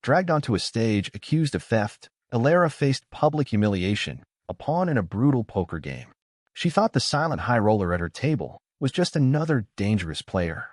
Dragged onto a stage, accused of theft, Alara faced public humiliation, a pawn in a brutal poker game. She thought the silent high roller at her table was just another dangerous player.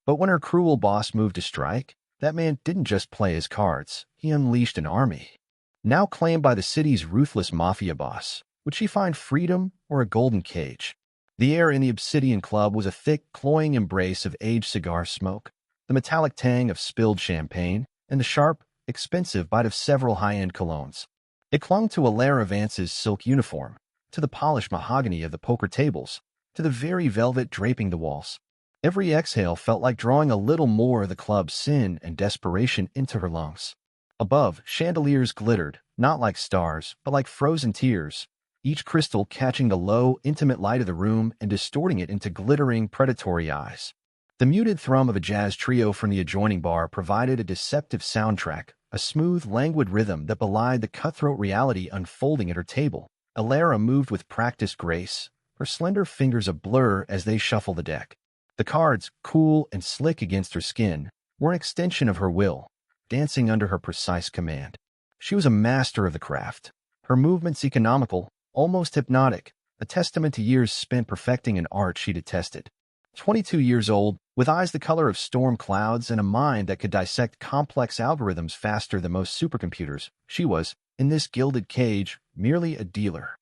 But when her cruel boss moved to strike, that man didn't just play his cards, he unleashed an army. Now claimed by the city's ruthless mafia boss, would she find freedom or a golden cage? The air in the Obsidian Club was a thick, cloying embrace of aged cigar smoke, the metallic tang of spilled champagne, and the sharp, expensive bite of several high-end colognes. It clung to Alara Vance's silk uniform, to the polished mahogany of the poker tables, to the very velvet draping the walls. Every exhale felt like drawing a little more of the club's sin and desperation into her lungs. Above, chandeliers glittered, not like stars, but like frozen tears, each crystal catching the low, intimate light of the room and distorting it into glittering, predatory eyes. The muted thrum of a jazz trio from the adjoining bar provided a deceptive soundtrack, a smooth, languid rhythm that belied the cutthroat reality unfolding at her table. Alara moved with practiced grace, her slender fingers a blur as they shuffled the deck. The cards, cool and slick against her skin, were an extension of her will, dancing under her precise command. She was a master of the craft, her movements economical, almost hypnotic, a testament to years spent perfecting an art she detested. 22 years old, with eyes the color of storm clouds and a mind that could dissect complex algorithms faster than most supercomputers, she was, in this gilded cage, merely a dealer.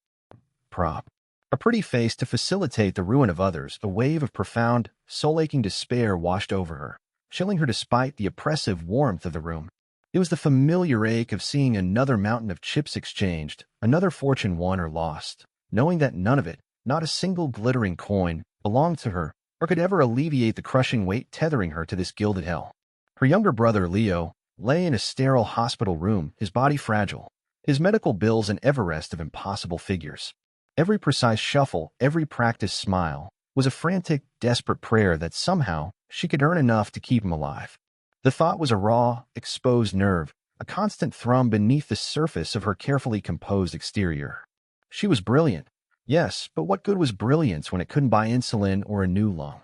Prop. A pretty face to facilitate the ruin of others, a wave of profound, soul-aching despair washed over her, chilling her despite the oppressive warmth of the room. It was the familiar ache of seeing another mountain of chips exchanged, another fortune won or lost, knowing that none of it, not a single glittering coin, belonged to her, or could ever alleviate the crushing weight tethering her to this gilded hell. Her younger brother, Leo, lay in a sterile hospital room, his body fragile, his medical bills an Everest of impossible figures. Every precise shuffle, every practiced smile, was a frantic, desperate prayer that somehow she could earn enough to keep him alive. The thought was a raw, exposed nerve, a constant thrum beneath the surface of her carefully composed exterior. She was brilliant. Yes, but what good was brilliance when it couldn't buy insulin or a new lung?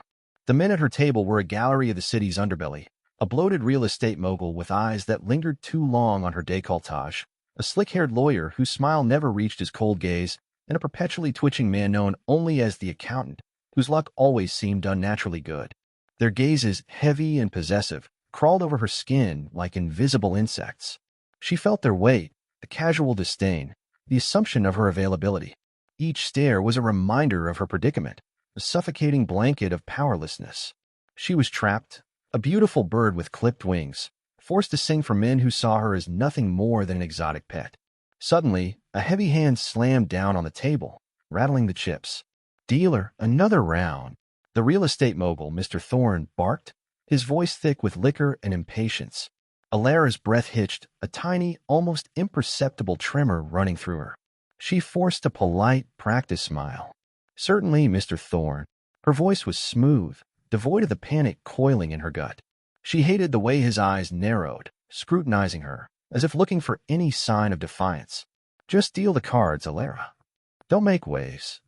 The men at her table were a gallery of the city's underbelly, a bloated real estate mogul with eyes that lingered too long on her décolletage, a slick-haired lawyer whose smile never reached his cold gaze, and a perpetually twitching man known only as the accountant, whose luck always seemed unnaturally good. Their gazes, heavy and possessive, crawled over her skin like invisible insects. She felt their weight, the casual disdain, the assumption of her availability. Each stare was a reminder of her predicament, a suffocating blanket of powerlessness. She was trapped, a beautiful bird with clipped wings, forced to sing for men who saw her as nothing more than an exotic pet. Suddenly, a heavy hand slammed down on the table, rattling the chips. "Dealer, another round." The real estate mogul, Mr. Thorne, barked, his voice thick with liquor and impatience. Alara's breath hitched, a tiny, almost imperceptible tremor running through her. She forced a polite, practiced smile. "Certainly, Mr. Thorne." Her voice was smooth, devoid of the panic coiling in her gut. She hated the way his eyes narrowed, scrutinizing her, as if looking for any sign of defiance. "Just deal the cards, Alara. Don't make waves."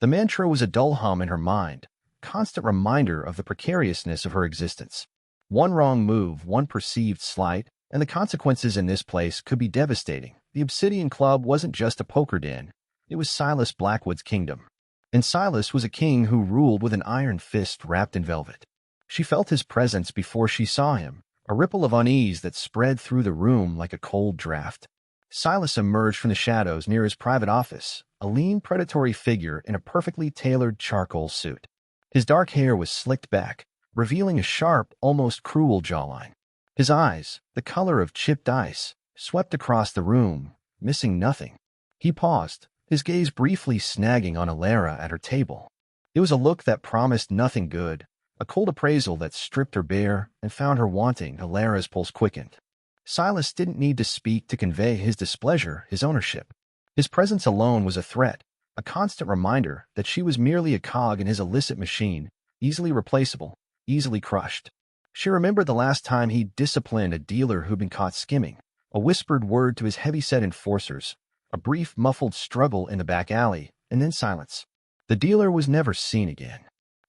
The mantra was a dull hum in her mind, constant reminder of the precariousness of her existence. One wrong move, one perceived slight, and the consequences in this place could be devastating. The Obsidian Club wasn't just a poker den. It was Silas Blackwood's kingdom. And Silas was a king who ruled with an iron fist wrapped in velvet. She felt his presence before she saw him, a ripple of unease that spread through the room like a cold draft. Silas emerged from the shadows near his private office, a lean, predatory figure in a perfectly tailored charcoal suit. His dark hair was slicked back, revealing a sharp, almost cruel jawline. His eyes, the color of chipped ice, swept across the room, missing nothing. He paused, his gaze briefly snagging on Alara at her table. It was a look that promised nothing good, a cold appraisal that stripped her bare and found her wanting. Alara's pulse quickened. Silas didn't need to speak to convey his displeasure, his ownership. His presence alone was a threat, a constant reminder that she was merely a cog in his illicit machine, easily replaceable, easily crushed. She remembered the last time he disciplined a dealer who'd been caught skimming, a whispered word to his heavy-set enforcers, a brief, muffled struggle in the back alley, and then silence. The dealer was never seen again.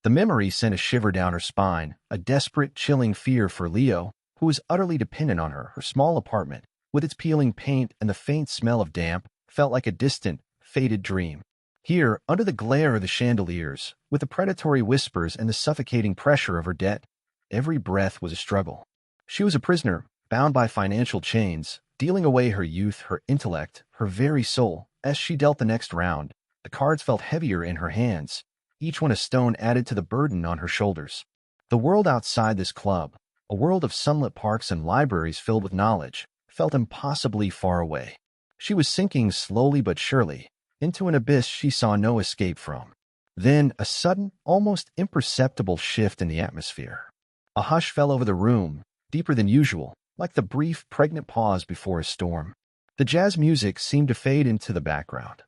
The memory sent a shiver down her spine, a desperate, chilling fear for Leo, who was utterly dependent on her. Her small apartment, with its peeling paint and the faint smell of damp, felt like a distant, faded dream. Here, under the glare of the chandeliers, with the predatory whispers and the suffocating pressure of her debt, every breath was a struggle. She was a prisoner, bound by financial chains, dealing away her youth, her intellect, her very soul. As she dealt the next round, the cards felt heavier in her hands, each one a stone added to the burden on her shoulders. The world outside this club, a world of sunlit parks and libraries filled with knowledge, felt impossibly far away. She was sinking slowly but surely into an abyss she saw no escape from. Then a sudden, almost imperceptible shift in the atmosphere. A hush fell over the room, deeper than usual, like the brief, pregnant pause before a storm. The jazz music seemed to fade into the background.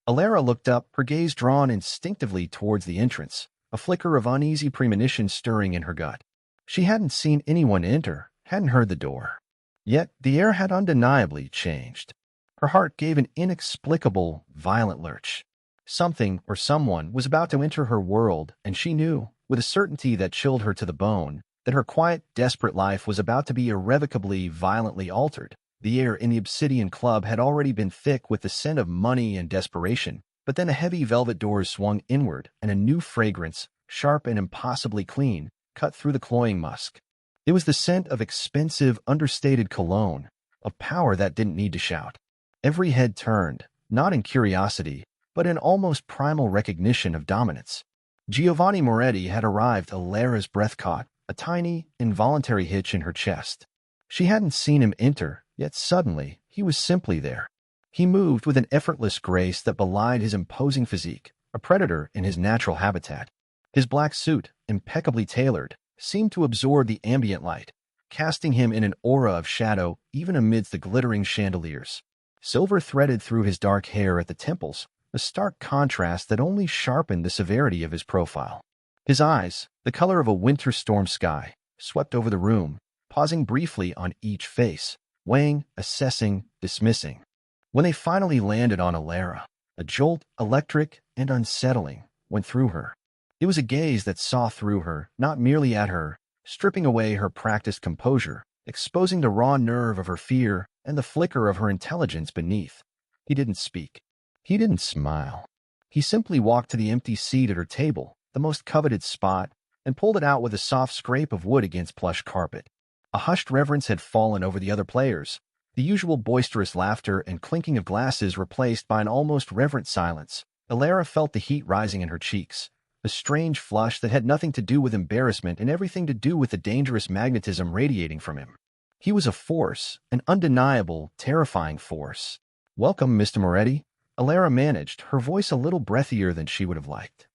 Alara looked up, her gaze drawn instinctively towards the entrance, a flicker of uneasy premonition stirring in her gut. She hadn't seen anyone enter, hadn't heard the door. Yet the air had undeniably changed. Her heart gave an inexplicable, violent lurch. Something or someone was about to enter her world, and she knew, with a certainty that chilled her to the bone, that her quiet, desperate life was about to be irrevocably, violently altered. The air in the Obsidian Club had already been thick with the scent of money and desperation, but then a heavy velvet door swung inward, and a new fragrance, sharp and impossibly clean, cut through the cloying musk. It was the scent of expensive, understated cologne, of power that didn't need to shout. Every head turned, not in curiosity, but in almost primal recognition of dominance. Giovanni Moretti had arrived. Alara's breath caught, a tiny, involuntary hitch in her chest. She hadn't seen him enter, yet suddenly, he was simply there. He moved with an effortless grace that belied his imposing physique, a predator in his natural habitat. His black suit, impeccably tailored, seemed to absorb the ambient light, casting him in an aura of shadow even amidst the glittering chandeliers. Silver threaded through his dark hair at the temples, a stark contrast that only sharpened the severity of his profile. His eyes, the color of a winter storm sky, swept over the room, pausing briefly on each face, weighing, assessing, dismissing. When they finally landed on Alara, a jolt, electric and unsettling, went through her. It was a gaze that saw through her, not merely at her, stripping away her practiced composure, exposing the raw nerve of her fear and the flicker of her intelligence beneath. He didn't speak. He didn't smile. He simply walked to the empty seat at her table, the most coveted spot, and pulled it out with a soft scrape of wood against plush carpet. A hushed reverence had fallen over the other players, the usual boisterous laughter and clinking of glasses replaced by an almost reverent silence. Alara felt the heat rising in her cheeks, a strange flush that had nothing to do with embarrassment and everything to do with the dangerous magnetism radiating from him. He was a force, an undeniable, terrifying force. "Welcome, Mr. Moretti," Alara managed, her voice a little breathier than she would have liked.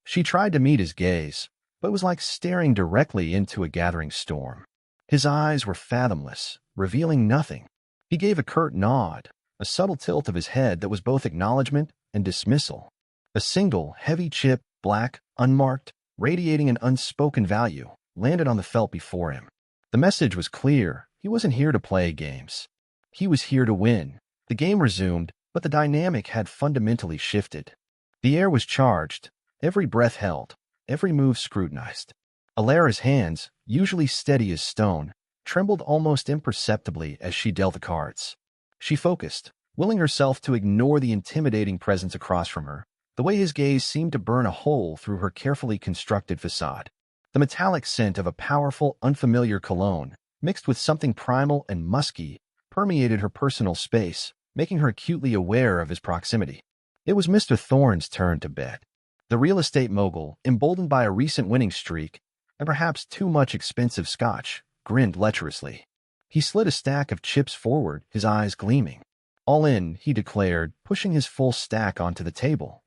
She tried to meet his gaze, but it was like staring directly into a gathering storm. His eyes were fathomless, revealing nothing. He gave a curt nod, a subtle tilt of his head that was both acknowledgement and dismissal. A single, heavy chip, black, unmarked, radiating an unspoken value, landed on the felt before him. The message was clear. He wasn't here to play games. He was here to win. The game resumed, but the dynamic had fundamentally shifted. The air was charged, every breath held, every move scrutinized. Alara's hands, usually steady as stone, trembled almost imperceptibly as she dealt the cards. She focused, willing herself to ignore the intimidating presence across from her, the way his gaze seemed to burn a hole through her carefully constructed facade. The metallic scent of a powerful, unfamiliar cologne, mixed with something primal and musky, permeated her personal space, making her acutely aware of his proximity. It was Mr. Thorne's turn to bet. The real estate mogul, emboldened by a recent winning streak, and perhaps too much expensive scotch, grinned lecherously. He slid a stack of chips forward, his eyes gleaming. "All in," he declared, pushing his full stack onto the table.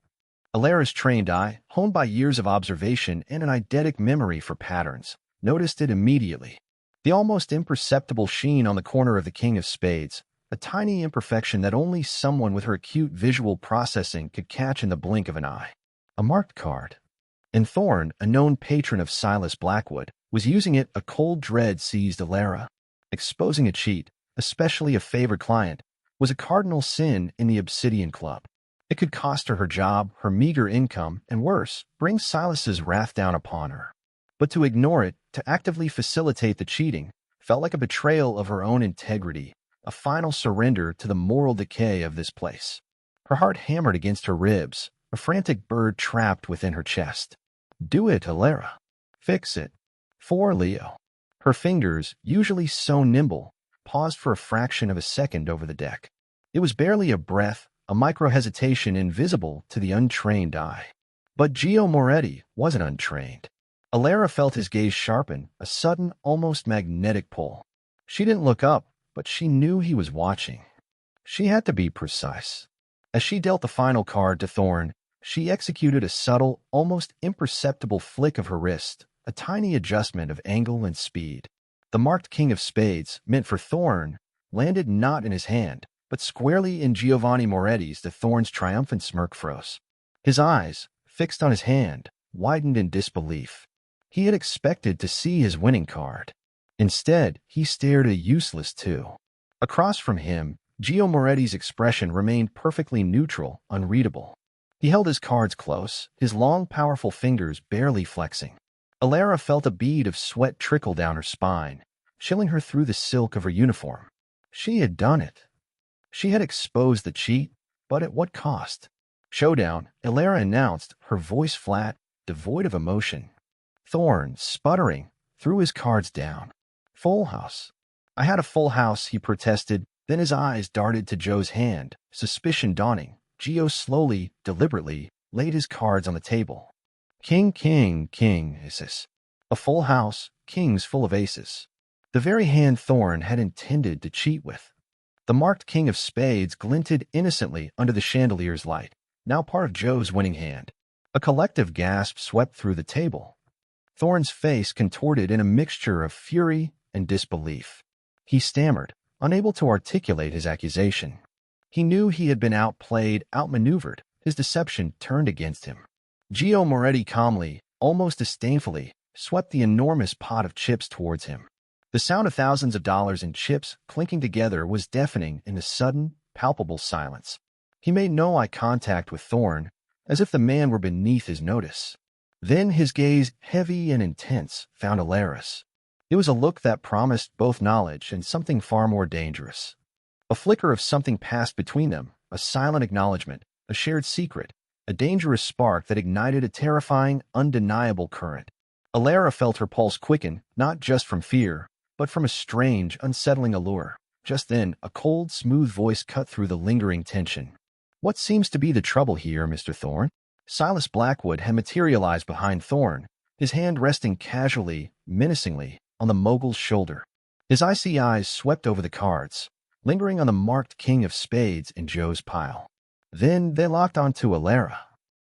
Alara's trained eye, honed by years of observation and an eidetic memory for patterns, noticed it immediately. The almost imperceptible sheen on the corner of the king of spades, a tiny imperfection that only someone with her acute visual processing could catch in the blink of an eye. A marked card. And Thorne, a known patron of Silas Blackwood, was using it. A cold dread seized Alara. Exposing a cheat, especially a favored client, was a cardinal sin in the Obsidian Club. It could cost her her job, her meager income, and worse, bring Silas's wrath down upon her. But to ignore it, to actively facilitate the cheating, felt like a betrayal of her own integrity, a final surrender to the moral decay of this place. Her heart hammered against her ribs, a frantic bird trapped within her chest. Do it, Alara. Fix it. For Leo. Her fingers, usually so nimble, paused for a fraction of a second over the deck. It was barely a breath, a micro-hesitation invisible to the untrained eye. But Gio Moretti wasn't untrained. Alara felt his gaze sharpen, a sudden, almost magnetic pull. She didn't look up, but she knew he was watching. She had to be precise. As she dealt the final card to Thorn, she executed a subtle, almost imperceptible flick of her wrist, a tiny adjustment of angle and speed. The marked king of spades, meant for Thorn, landed not in his hand, but squarely in Giovanni Moretti's. The Thorn's triumphant smirk froze. His eyes, fixed on his hand, widened in disbelief. He had expected to see his winning card. Instead, he stared a useless 2. Across from him, Gio Moretti's expression remained perfectly neutral, unreadable. He held his cards close, his long, powerful fingers barely flexing. Alara felt a bead of sweat trickle down her spine, chilling her through the silk of her uniform. She had done it. She had exposed the cheat, but at what cost? Showdown, Alara announced, her voice flat, devoid of emotion. Thorn, sputtering, threw his cards down. Full house. I had a full house, he protested, then his eyes darted to Joe's hand, suspicion dawning. Gio slowly, deliberately, laid his cards on the table. King, king, king, aces. A full house, kings full of aces. The very hand Thorn had intended to cheat with. The marked king of spades glinted innocently under the chandelier's light, now part of Joe's winning hand. A collective gasp swept through the table. Thorn's face contorted in a mixture of fury and disbelief. He stammered, unable to articulate his accusation. He knew he had been outplayed, outmaneuvered, his deception turned against him. Gio Moretti calmly, almost disdainfully, swept the enormous pot of chips towards him. The sound of thousands of dollars in chips clinking together was deafening in the sudden, palpable silence. He made no eye contact with Thorn, as if the man were beneath his notice. Then his gaze, heavy and intense, found Alara's. It was a look that promised both knowledge and something far more dangerous. A flicker of something passed between them, a silent acknowledgement, a shared secret, a dangerous spark that ignited a terrifying, undeniable current. Alara felt her pulse quicken, not just from fear, but from a strange, unsettling allure. Just then, a cold, smooth voice cut through the lingering tension. What seems to be the trouble here, Mr. Thorn? Silas Blackwood had materialized behind Thorn, his hand resting casually, menacingly, on the mogul's shoulder. His icy eyes swept over the cards, lingering on the marked king of spades in Joe's pile. Then they locked onto Alara.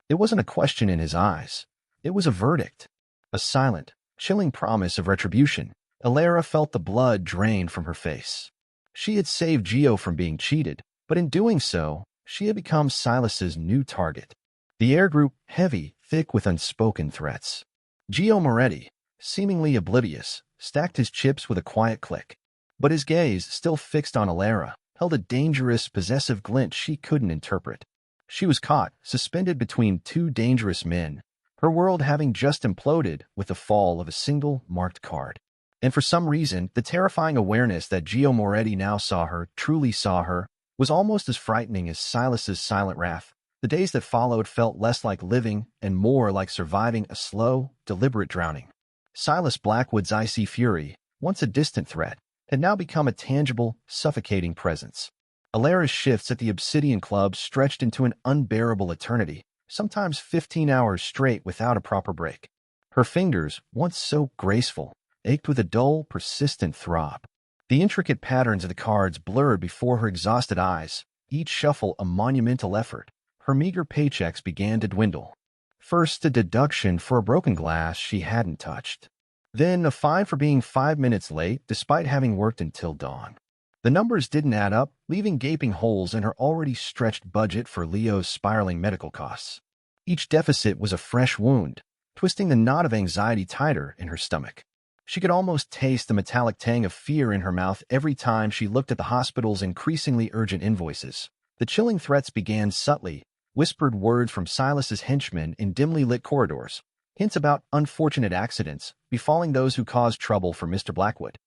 It wasn't a question in his eyes. It was a verdict. A silent, chilling promise of retribution. Alara felt the blood drain from her face. She had saved Gio from being cheated, but in doing so, she had become Silas's new target. The air grew heavy, thick with unspoken threats. Gio Moretti, seemingly oblivious, stacked his chips with a quiet click. But his gaze, still fixed on Alara, held a dangerous, possessive glint she couldn't interpret. She was caught, suspended between two dangerous men, her world having just imploded with the fall of a single marked card. And for some reason, the terrifying awareness that Gio Moretti now saw her, truly saw her, was almost as frightening as Silas's silent wrath. The days that followed felt less like living and more like surviving a slow, deliberate drowning. Silas Blackwood's icy fury, once a distant threat, had now become a tangible, suffocating presence. Alara's shifts at the Obsidian Club stretched into an unbearable eternity, sometimes 15 hours straight without a proper break. Her fingers, once so graceful, ached with a dull, persistent throb. The intricate patterns of the cards blurred before her exhausted eyes, each shuffle a monumental effort. Her meager paychecks began to dwindle. First, a deduction for a broken glass she hadn't touched. Then, a fine for being 5 minutes late despite having worked until dawn. The numbers didn't add up, leaving gaping holes in her already stretched budget for Leo's spiraling medical costs. Each deficit was a fresh wound, twisting the knot of anxiety tighter in her stomach. She could almost taste the metallic tang of fear in her mouth every time she looked at the hospital's increasingly urgent invoices. The chilling threats began subtly, whispered words from Silas's henchmen in dimly lit corridors, hints about unfortunate accidents befalling those who caused trouble for Mr. Blackwood.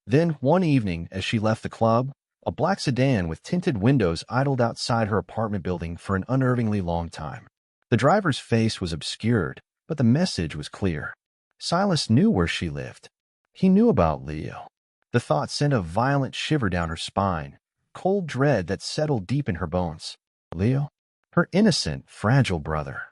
Then, one evening, as she left the club, a black sedan with tinted windows idled outside her apartment building for an unnervingly long time. The driver's face was obscured, but the message was clear. Silas knew where she lived. He knew about Leo. The thought sent a violent shiver down her spine, cold dread that settled deep in her bones. Leo? Her innocent, fragile brother.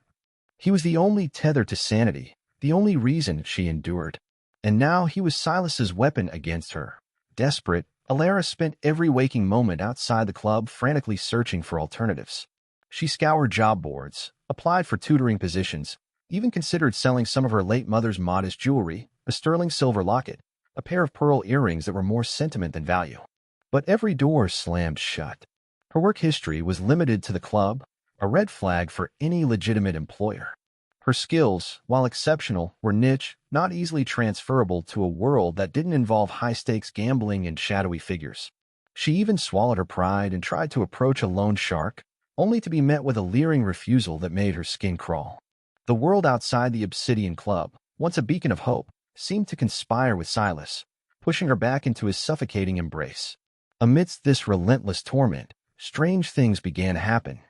He was the only tether to sanity, the only reason she endured. And now he was Silas's weapon against her. Desperate, Alara spent every waking moment outside the club frantically searching for alternatives. She scoured job boards, applied for tutoring positions, even considered selling some of her late mother's modest jewelry, a sterling silver locket, a pair of pearl earrings that were more sentiment than value. But every door slammed shut. Her work history was limited to the club, a red flag for any legitimate employer. Her skills, while exceptional, were niche, not easily transferable to a world that didn't involve high-stakes gambling and shadowy figures. She even swallowed her pride and tried to approach a loan shark, only to be met with a leering refusal that made her skin crawl. The world outside the Obsidian Club, once a beacon of hope, seemed to conspire with Silas, pushing her back into his suffocating embrace. Amidst this relentless torment, strange things began to happen.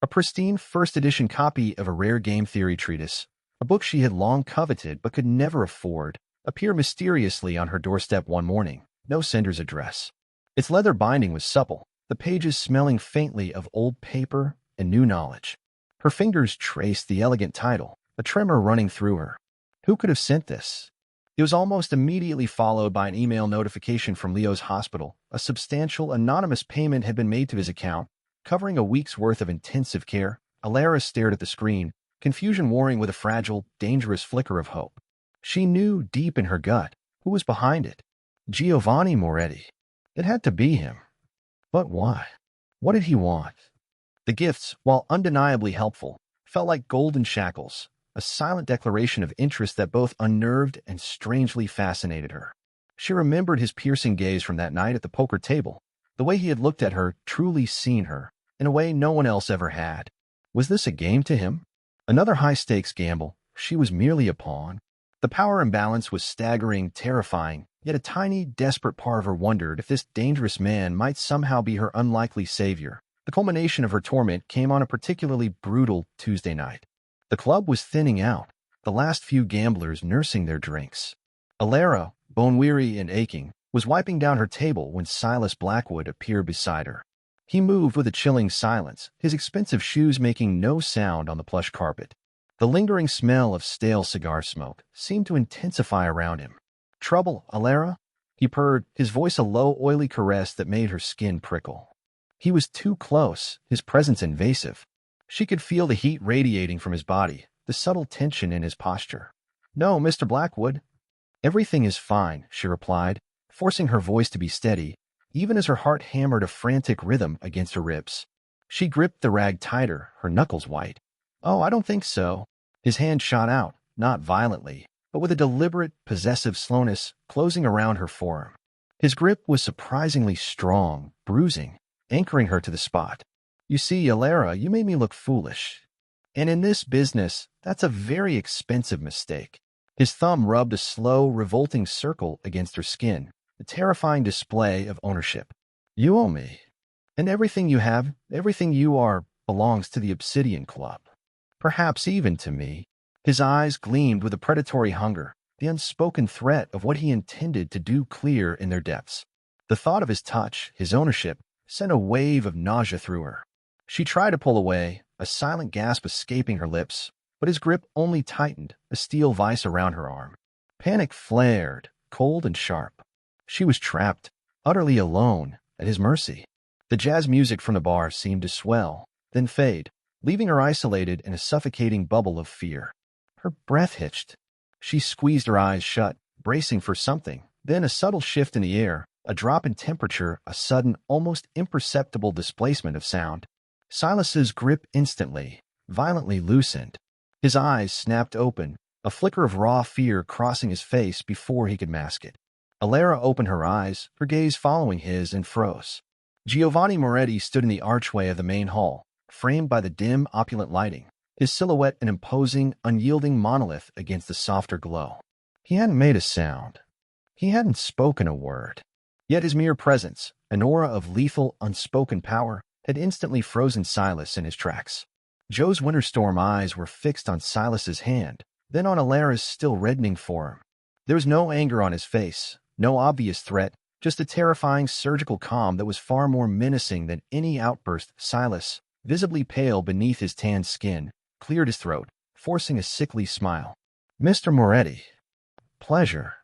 A pristine first-edition copy of a rare game theory treatise, a book she had long coveted but could never afford, appeared mysteriously on her doorstep one morning, no sender's address. Its leather binding was supple, the pages smelling faintly of old paper and new knowledge. Her fingers traced the elegant title, a tremor running through her. Who could have sent this? It was almost immediately followed by an email notification from Leo's hospital. A substantial, anonymous payment had been made to his account, covering a week's worth of intensive care. Alara stared at the screen, confusion warring with a fragile, dangerous flicker of hope. She knew deep in her gut who was behind it. Giovanni Moretti. It had to be him. But why? What did he want? The gifts, while undeniably helpful, felt like golden shackles, a silent declaration of interest that both unnerved and strangely fascinated her. She remembered his piercing gaze from that night at the poker table, the way he had looked at her, truly seen her, in a way no one else ever had. Was this a game to him? Another high-stakes gamble? She was merely a pawn. The power imbalance was staggering, terrifying, yet a tiny, desperate part of her wondered if this dangerous man might somehow be her unlikely savior. The culmination of her torment came on a particularly brutal Tuesday night. The club was thinning out, the last few gamblers nursing their drinks. Alara, bone-weary and aching, was wiping down her table when Silas Blackwood appeared beside her. He moved with a chilling silence, his expensive shoes making no sound on the plush carpet. The lingering smell of stale cigar smoke seemed to intensify around him. "Trouble, Alara?" he purred, his voice a low, oily caress that made her skin prickle. He was too close, his presence invasive. She could feel the heat radiating from his body, the subtle tension in his posture. "No, Mr. Blackwood." "Everything is fine," she replied, forcing her voice to be steady, even as her heart hammered a frantic rhythm against her ribs. She gripped the rag tighter, her knuckles white. "Oh, I don't think so." His hand shot out, not violently, but with a deliberate, possessive slowness closing around her forearm. His grip was surprisingly strong, bruising, anchoring her to the spot. "You see, Alara, you made me look foolish. And in this business, that's a very expensive mistake." His thumb rubbed a slow, revolting circle against her skin, a terrifying display of ownership. "You owe me. And everything you have, everything you are, belongs to the Obsidian Club. Perhaps even to me." His eyes gleamed with a predatory hunger, the unspoken threat of what he intended to do clear in their depths. The thought of his touch, his ownership, sent a wave of nausea through her. She tried to pull away, a silent gasp escaping her lips, but his grip only tightened, a steel vise around her arm. Panic flared, cold and sharp. She was trapped, utterly alone, at his mercy. The jazz music from the bar seemed to swell, then fade, leaving her isolated in a suffocating bubble of fear. Her breath hitched. She squeezed her eyes shut, bracing for something. Then a subtle shift in the air, a drop in temperature, a sudden, almost imperceptible displacement of sound. Silas's grip instantly, violently loosened. His eyes snapped open, a flicker of raw fear crossing his face before he could mask it. Alara opened her eyes, her gaze following his, and froze. Giovanni Moretti stood in the archway of the main hall, framed by the dim, opulent lighting, his silhouette an imposing, unyielding monolith against the softer glow. He hadn't made a sound. He hadn't spoken a word. Yet his mere presence, an aura of lethal, unspoken power, had instantly frozen Silas in his tracks. Joe's Winterstorm eyes were fixed on Silas's hand, then on Alara's still reddening forearm. There was no anger on his face, no obvious threat, just a terrifying surgical calm that was far more menacing than any outburst. Silas, visibly pale beneath his tanned skin, cleared his throat, forcing a sickly smile. "Mr. Moretti, pleasure.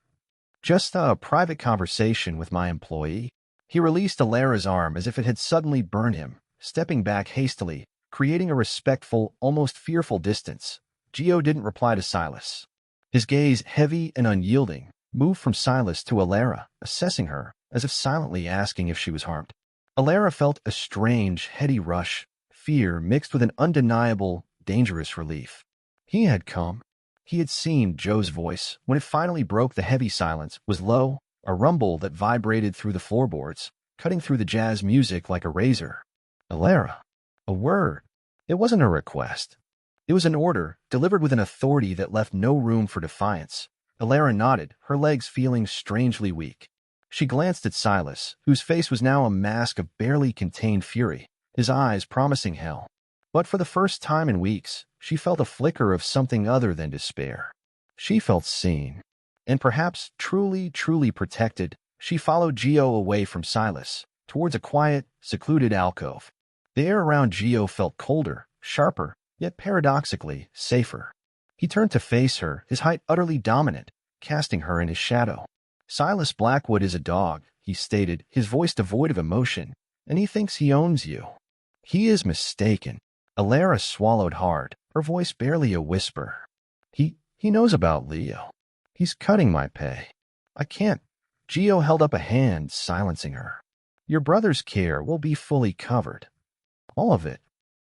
Just a private conversation with my employee." He released Alara's arm as if it had suddenly burned him, stepping back hastily, creating a respectful, almost fearful distance. Gio didn't reply to Silas. His gaze, heavy and unyielding, moved from Silas to Alara, assessing her, as if silently asking if she was harmed. Alara felt a strange, heady rush, fear mixed with an undeniable, dangerous relief. He had come. He had seen. Joe's voice, when it finally broke the heavy silence, was low, a rumble that vibrated through the floorboards, cutting through the jazz music like a razor. "Alara." A word. It wasn't a request. It was an order, delivered with an authority that left no room for defiance. Alara nodded, her legs feeling strangely weak. She glanced at Silas, whose face was now a mask of barely contained fury, his eyes promising hell. But for the first time in weeks, she felt a flicker of something other than despair. She felt seen. And perhaps truly, truly protected. She followed Gio away from Silas, towards a quiet, secluded alcove. The air around Gio felt colder, sharper, yet paradoxically safer. He turned to face her, his height utterly dominant, casting her in his shadow. "Silas Blackwood is a dog," he stated, his voice devoid of emotion, "and he thinks he owns you." "He is mistaken." Alara swallowed hard, her voice barely a whisper. He knows about Leo. He's cutting my pay. I can't." Gio held up a hand, silencing her. "Your brother's care will be fully covered. All of it.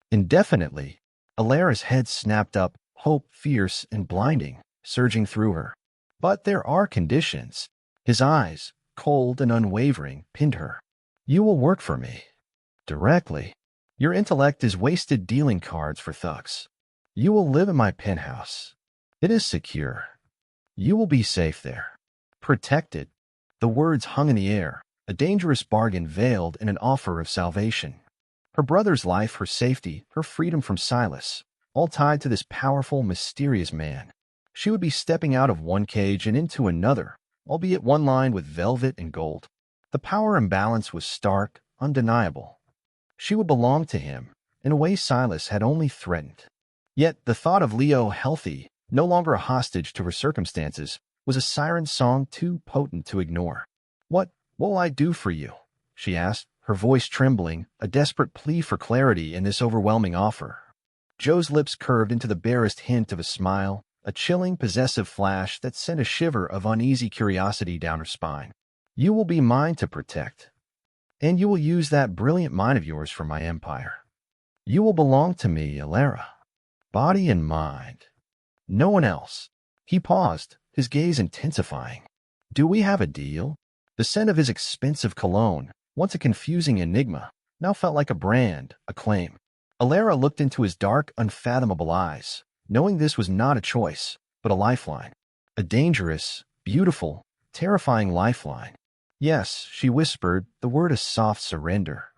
Indefinitely." Alara's head snapped up, hope fierce and blinding, surging through her. "But there are conditions." His eyes, cold and unwavering, pinned her. "You will work for me. Directly. Your intellect is wasted dealing cards for thugs. You will live in my penthouse. It is secure. You will be safe there. Protected." The words hung in the air, a dangerous bargain veiled in an offer of salvation. Her brother's life, her safety, her freedom from Silas, all tied to this powerful, mysterious man. She would be stepping out of one cage and into another, albeit one lined with velvet and gold. The power imbalance was stark, undeniable. She would belong to him, in a way Silas had only threatened. Yet the thought of Leo healthy, no longer a hostage to her circumstances, was a siren song too potent to ignore. What will I do for you?" she asked, her voice trembling, a desperate plea for clarity in this overwhelming offer. Joe's lips curved into the barest hint of a smile, a chilling, possessive flash that sent a shiver of uneasy curiosity down her spine. "You will be mine to protect. And you will use that brilliant mind of yours for my empire. You will belong to me, Alara. Body and mind. No one else." He paused, his gaze intensifying. "Do we have a deal?" The scent of his expensive cologne, once a confusing enigma, now felt like a brand, a claim. Alara looked into his dark, unfathomable eyes, knowing this was not a choice, but a lifeline. A dangerous, beautiful, terrifying lifeline. "Yes," she whispered, the word a soft surrender.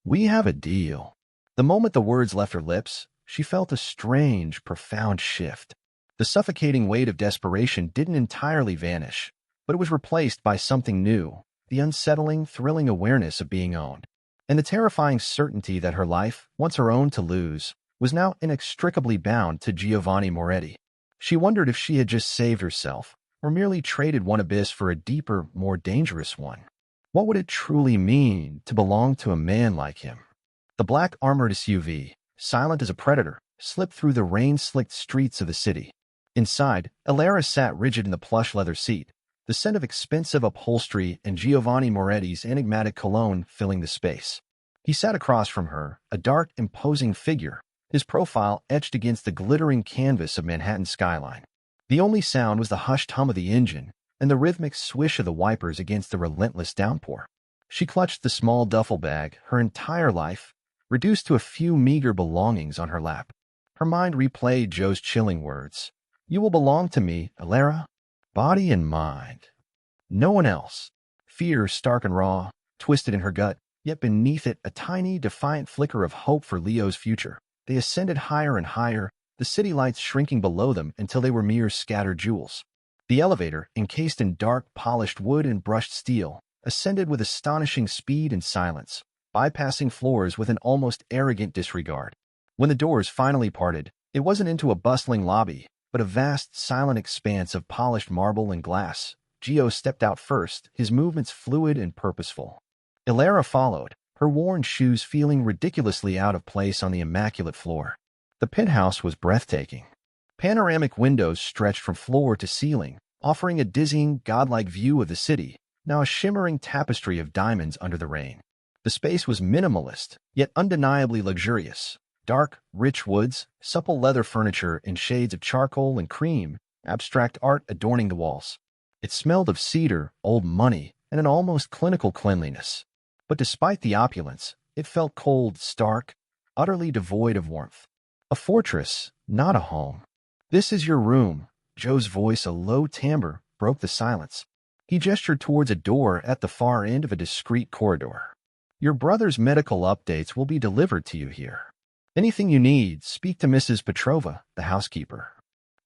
"We have a deal." The moment the words left her lips, she felt a strange, profound shift. The suffocating weight of desperation didn't entirely vanish, but it was replaced by something new, the unsettling, thrilling awareness of being owned, and the terrifying certainty that her life, once her own to lose, was now inextricably bound to Giovanni Moretti. She wondered if she had just saved herself, or merely traded one abyss for a deeper, more dangerous one. What would it truly mean to belong to a man like him? The black armored SUV, silent as a predator, slipped through the rain-slicked streets of the city. Inside, Alara sat rigid in the plush leather seat, the scent of expensive upholstery and Giovanni Moretti's enigmatic cologne filling the space. He sat across from her, a dark, imposing figure, his profile etched against the glittering canvas of Manhattan's skyline. The only sound was the hushed hum of the engine and the rhythmic swish of the wipers against the relentless downpour. She clutched the small duffel bag, her entire life, reduced to a few meager belongings on her lap. Her mind replayed Joe's chilling words. "You will belong to me, Alara. Body and mind. No one else. Fear, stark and raw, twisted in her gut, yet beneath it a tiny, defiant flicker of hope for Leo's future. They ascended higher and higher, the city lights shrinking below them until they were mere scattered jewels. The elevator, encased in dark, polished wood and brushed steel, ascended with astonishing speed and silence, bypassing floors with an almost arrogant disregard. When the doors finally parted, it wasn't into a bustling lobby, but a vast, silent expanse of polished marble and glass. Gio stepped out first, his movements fluid and purposeful. Ilara followed, her worn shoes feeling ridiculously out of place on the immaculate floor. The penthouse was breathtaking. Panoramic windows stretched from floor to ceiling, offering a dizzying, godlike view of the city, now a shimmering tapestry of diamonds under the rain. The space was minimalist, yet undeniably luxurious. Dark, rich woods, supple leather furniture in shades of charcoal and cream, abstract art adorning the walls. It smelled of cedar, old money, and an almost clinical cleanliness. But despite the opulence, it felt cold, stark, utterly devoid of warmth. A fortress, not a home. "This is your room." Joe's voice, a low timbre, broke the silence. He gestured towards a door at the far end of a discreet corridor. "Your brother's medical updates will be delivered to you here. Anything you need, speak to Mrs. Petrova, the housekeeper.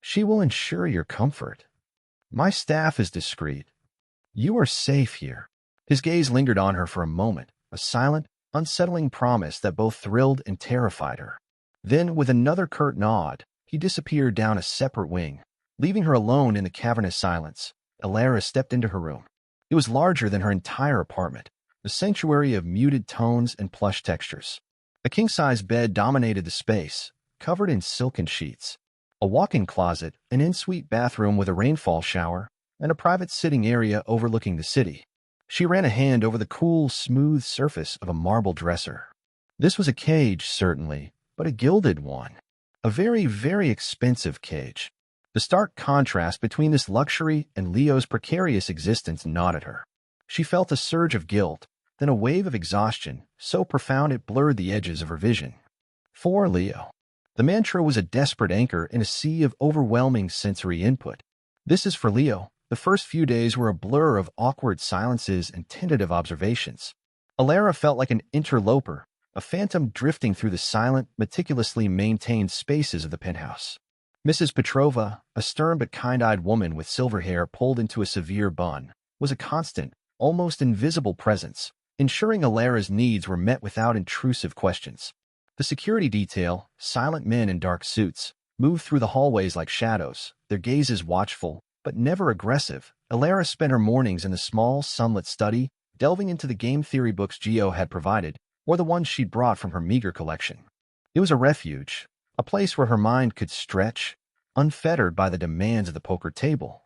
She will ensure your comfort. My staff is discreet. You are safe here." His gaze lingered on her for a moment, a silent, unsettling promise that both thrilled and terrified her. Then, with another curt nod, he disappeared down a separate wing, leaving her alone in the cavernous silence. Ilara stepped into her room. It was larger than her entire apartment, a sanctuary of muted tones and plush textures. A king-size bed dominated the space, covered in silken sheets. A walk-in closet, an en-suite bathroom with a rainfall shower, and a private sitting area overlooking the city. She ran a hand over the cool, smooth surface of a marble dresser. This was a cage, certainly, but a gilded one. A very, very expensive cage. The stark contrast between this luxury and Leo's precarious existence gnawed at her. She felt a surge of guilt, then a wave of exhaustion, so profound it blurred the edges of her vision. For Leo. The mantra was a desperate anchor in a sea of overwhelming sensory input. This is for Leo. The first few days were a blur of awkward silences and tentative observations. Ilara felt like an interloper, a phantom drifting through the silent, meticulously maintained spaces of the penthouse. Mrs. Petrova, a stern but kind-eyed woman with silver hair pulled into a severe bun, was a constant, almost invisible presence, ensuring Ilara's needs were met without intrusive questions. The security detail, silent men in dark suits, moved through the hallways like shadows, their gazes watchful, but never aggressive. Ilara spent her mornings in the small, sunlit study, delving into the game theory books Gio had provided, or the ones she'd brought from her meager collection. It was a refuge, a place where her mind could stretch, unfettered by the demands of the poker table.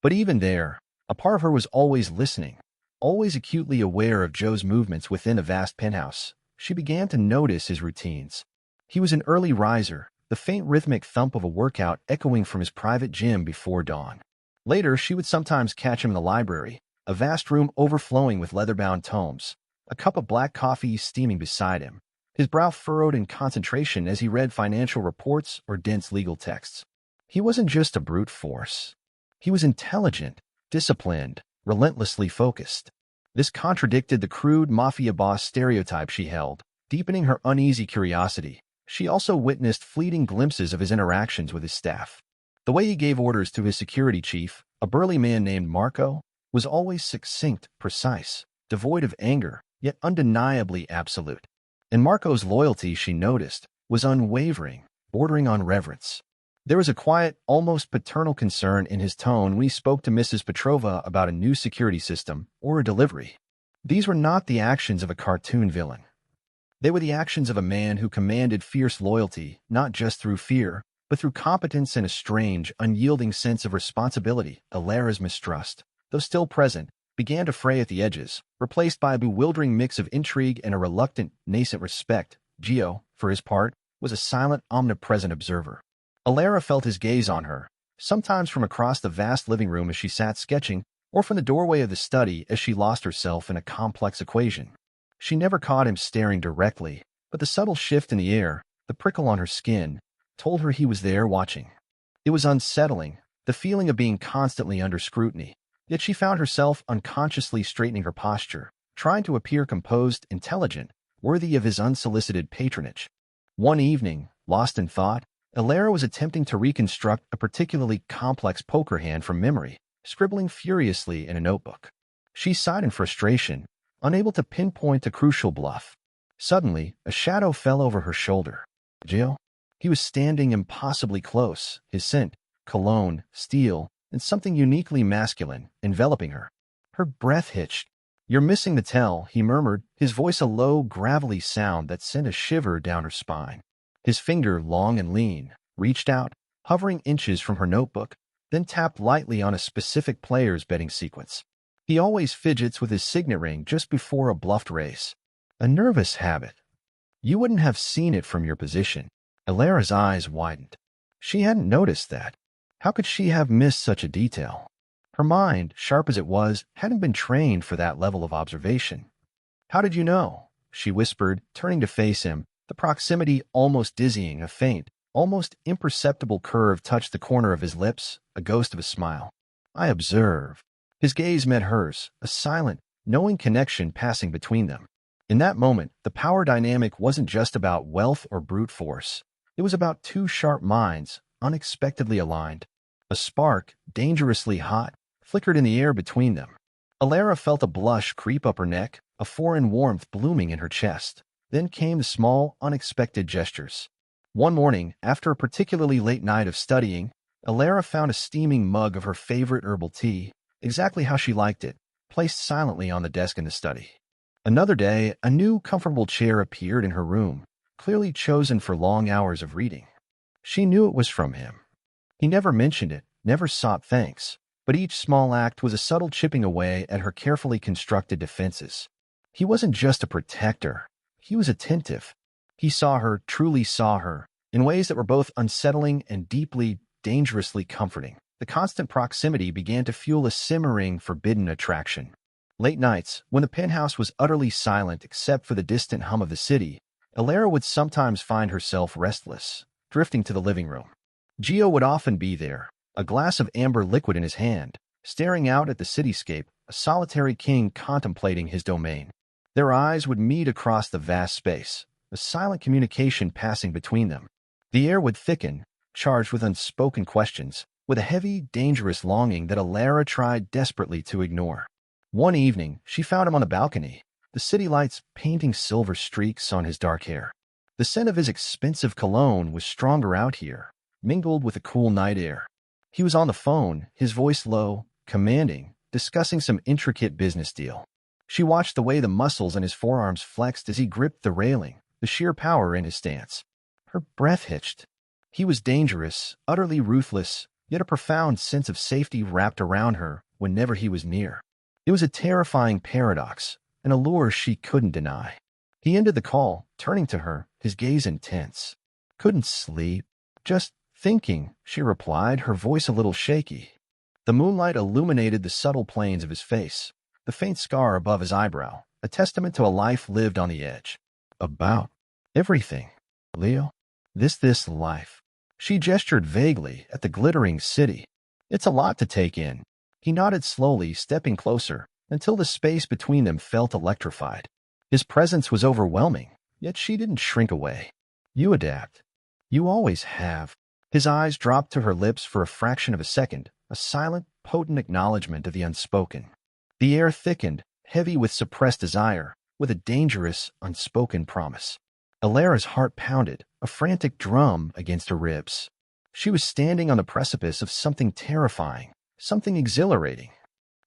But even there, a part of her was always listening, always acutely aware of Joe's movements within a vast penthouse. She began to notice his routines. He was an early riser, the faint rhythmic thump of a workout echoing from his private gym before dawn. Later, she would sometimes catch him in the library, a vast room overflowing with leather-bound tomes, a cup of black coffee steaming beside him, his brow furrowed in concentration as he read financial reports or dense legal texts. He wasn't just a brute force. He was intelligent, disciplined, relentlessly focused. This contradicted the crude Mafia boss stereotype she held, deepening her uneasy curiosity. She also witnessed fleeting glimpses of his interactions with his staff. The way he gave orders to his security chief, a burly man named Marco, was always succinct, precise, devoid of anger, yet undeniably absolute. And Marco's loyalty, she noticed, was unwavering, bordering on reverence. There was a quiet, almost paternal concern in his tone when he spoke to Mrs. Petrova about a new security system or a delivery. These were not the actions of a cartoon villain. They were the actions of a man who commanded fierce loyalty, not just through fear, but through competence and a strange, unyielding sense of responsibility. Ilara's mistrust, though still present, began to fray at the edges, replaced by a bewildering mix of intrigue and a reluctant, nascent respect. Gio, for his part, was a silent, omnipresent observer. Ilara felt his gaze on her, sometimes from across the vast living room as she sat sketching, or from the doorway of the study as she lost herself in a complex equation. She never caught him staring directly, but the subtle shift in the air, the prickle on her skin, told her he was there watching. It was unsettling, the feeling of being constantly under scrutiny, Yet she found herself unconsciously straightening her posture, trying to appear composed, intelligent, worthy of his unsolicited patronage. One evening, lost in thought, Alara was attempting to reconstruct a particularly complex poker hand from memory, scribbling furiously in a notebook. She sighed in frustration, unable to pinpoint a crucial bluff. Suddenly, a shadow fell over her shoulder. Jill? He was standing impossibly close, his scent, cologne, steel, and something uniquely masculine, enveloping her. Her breath hitched. "You're missing the tell," he murmured, his voice a low, gravelly sound that sent a shiver down her spine. His finger, long and lean, reached out, hovering inches from her notebook, then tapped lightly on a specific player's betting sequence. He always fidgets with his signet ring just before a bluffed race. A nervous habit. You wouldn't have seen it from your position. Alara's eyes widened. She hadn't noticed that. How could she have missed such a detail? Her mind, sharp as it was, hadn't been trained for that level of observation. "How did you know?" she whispered, turning to face him, the proximity almost dizzying. A faint, almost imperceptible curve touched the corner of his lips, a ghost of a smile. "I observe." His gaze met hers, a silent, knowing connection passing between them. In that moment, the power dynamic wasn't just about wealth or brute force. It was about two sharp minds, unexpectedly aligned. A spark, dangerously hot, flickered in the air between them. Alara felt a blush creep up her neck, a foreign warmth blooming in her chest. Then came the small, unexpected gestures. One morning, after a particularly late night of studying, Alara found a steaming mug of her favorite herbal tea, exactly how she liked it, placed silently on the desk in the study. Another day, a new, comfortable chair appeared in her room, clearly chosen for long hours of reading. She knew it was from him. He never mentioned it, never sought thanks, but each small act was a subtle chipping away at her carefully constructed defenses. He wasn't just a protector. He was attentive. He saw her, truly saw her, in ways that were both unsettling and deeply, dangerously comforting. The constant proximity began to fuel a simmering, forbidden attraction. Late nights, when the penthouse was utterly silent except for the distant hum of the city, Alara would sometimes find herself restless, drifting to the living room. Gio would often be there, a glass of amber liquid in his hand, staring out at the cityscape, a solitary king contemplating his domain. Their eyes would meet across the vast space, a silent communication passing between them. The air would thicken, charged with unspoken questions, with a heavy, dangerous longing that Alara tried desperately to ignore. One evening, she found him on the balcony, the city lights painting silver streaks on his dark hair. The scent of his expensive cologne was stronger out here, mingled with the cool night air. He was on the phone, his voice low, commanding, discussing some intricate business deal. She watched the way the muscles in his forearms flexed as he gripped the railing, the sheer power in his stance. Her breath hitched. He was dangerous, utterly ruthless, yet a profound sense of safety wrapped around her whenever he was near. It was a terrifying paradox, an allure she couldn't deny. He ended the call, turning to her, his gaze intense. "Couldn't sleep. Just thinking," she replied, her voice a little shaky. The moonlight illuminated the subtle planes of his face, the faint scar above his eyebrow, a testament to a life lived on the edge. "About everything, Leo. This life." She gestured vaguely at the glittering city. "It's a lot to take in." He nodded slowly, stepping closer, until the space between them felt electrified. His presence was overwhelming, yet she didn't shrink away. "You adapt. You always have." His eyes dropped to her lips for a fraction of a second, a silent, potent acknowledgement of the unspoken. The air thickened, heavy with suppressed desire, with a dangerous, unspoken promise. Alara's heart pounded, a frantic drum against her ribs. She was standing on the precipice of something terrifying, something exhilarating.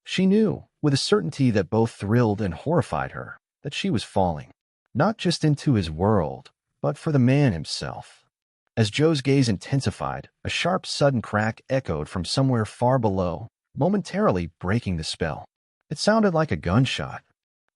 She knew, with a certainty that both thrilled and horrified her, that she was falling, not just into his world, but for the man himself. As Joe's gaze intensified, a sharp, sudden crack echoed from somewhere far below, momentarily breaking the spell. It sounded like a gunshot.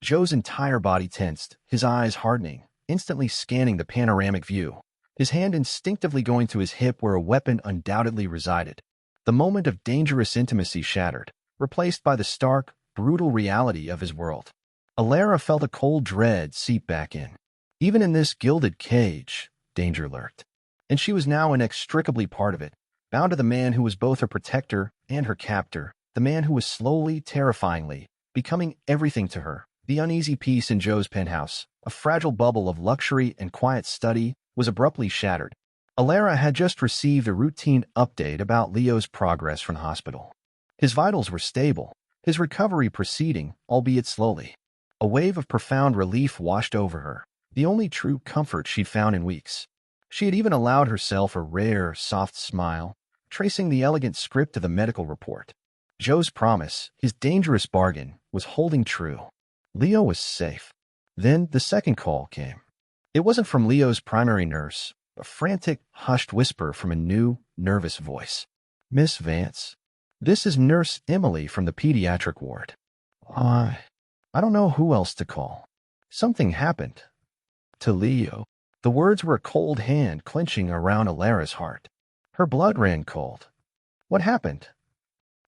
Joe's entire body tensed, his eyes hardening, instantly scanning the panoramic view, his hand instinctively going to his hip where a weapon undoubtedly resided. The moment of dangerous intimacy shattered, replaced by the stark, brutal reality of his world. Alara felt a cold dread seep back in. Even in this gilded cage, danger lurked. And she was now inextricably part of it, bound to the man who was both her protector and her captor, the man who was slowly, terrifyingly, becoming everything to her. The uneasy peace in Joe's penthouse, a fragile bubble of luxury and quiet study, was abruptly shattered. Alara had just received a routine update about Leo's progress from the hospital. His vitals were stable, his recovery proceeding, albeit slowly. A wave of profound relief washed over her, the only true comfort she'd found in weeks. She had even allowed herself a rare, soft smile, tracing the elegant script of the medical report. Joe's promise, his dangerous bargain, was holding true. Leo was safe. Then the second call came. It wasn't from Leo's primary nurse, a frantic, hushed whisper from a new, nervous voice. "Miss Vance, this is Nurse Emily from the pediatric ward. I don't know who else to call. Something happened to Leo." The words were a cold hand clenching around Alara's heart. Her blood ran cold. "What happened?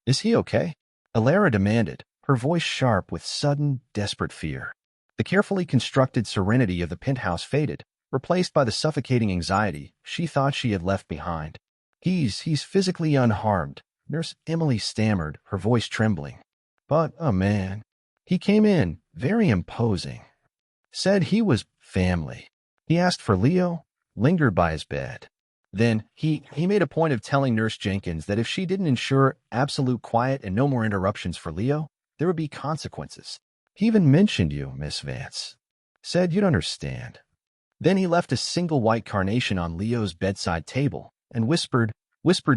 Is he okay?" Alara demanded, her voice sharp with sudden, desperate fear. The carefully constructed serenity of the penthouse faded, replaced by the suffocating anxiety she thought she had left behind. He's physically unharmed," Nurse Emily stammered, her voice trembling. "But a man. He came in, very imposing. Said he was family. He asked for Leo, lingered by his bed. Then he made a point of telling Nurse Jenkins that if she didn't ensure absolute quiet and no more interruptions for Leo, there would be consequences. He even mentioned you, Miss Vance. Said you'd understand." Then he left a single white carnation on Leo's bedside table and whispered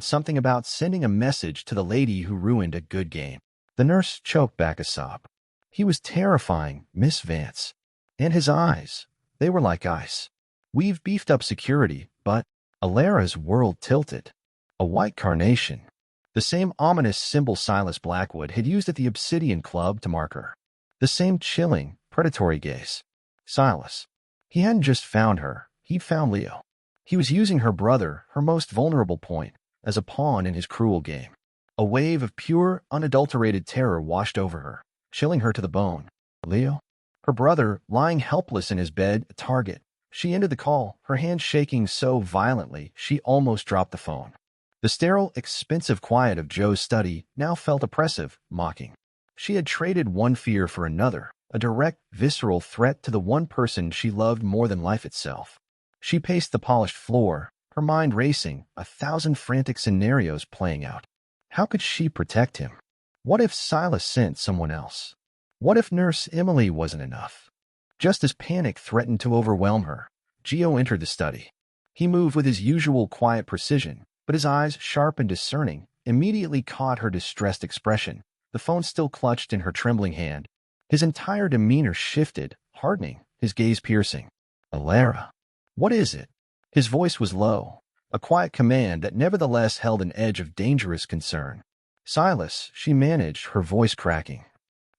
something about sending a message to the lady who ruined a good game. The nurse choked back a sob. "He was terrifying, Miss Vance. And his eyes, they were like ice. We've beefed up security, but..." Alara's world tilted. A white carnation. The same ominous symbol Silas Blackwood had used at the Obsidian Club to mark her. The same chilling, predatory gaze. Silas. He hadn't just found her, he'd found Leo. He was using her brother, her most vulnerable point, as a pawn in his cruel game. A wave of pure, unadulterated terror washed over her, chilling her to the bone. Leo? Her brother, lying helpless in his bed, a target. She ended the call, her hand shaking so violently she almost dropped the phone. The sterile, expensive quiet of Joe's study now felt oppressive, mocking. She had traded one fear for another, a direct, visceral threat to the one person she loved more than life itself. She paced the polished floor, her mind racing, 1,000 frantic scenarios playing out. How could she protect him? What if Silas sent someone else? What if Nurse Emily wasn't enough? Just as panic threatened to overwhelm her, Gio entered the study. He moved with his usual quiet precision, but his eyes, sharp and discerning, immediately caught her distressed expression, the phone still clutched in her trembling hand. His entire demeanor shifted, hardening, his gaze piercing. "Alara, what is it?" His voice was low, a quiet command that nevertheless held an edge of dangerous concern. "Silas," she managed, her voice cracking.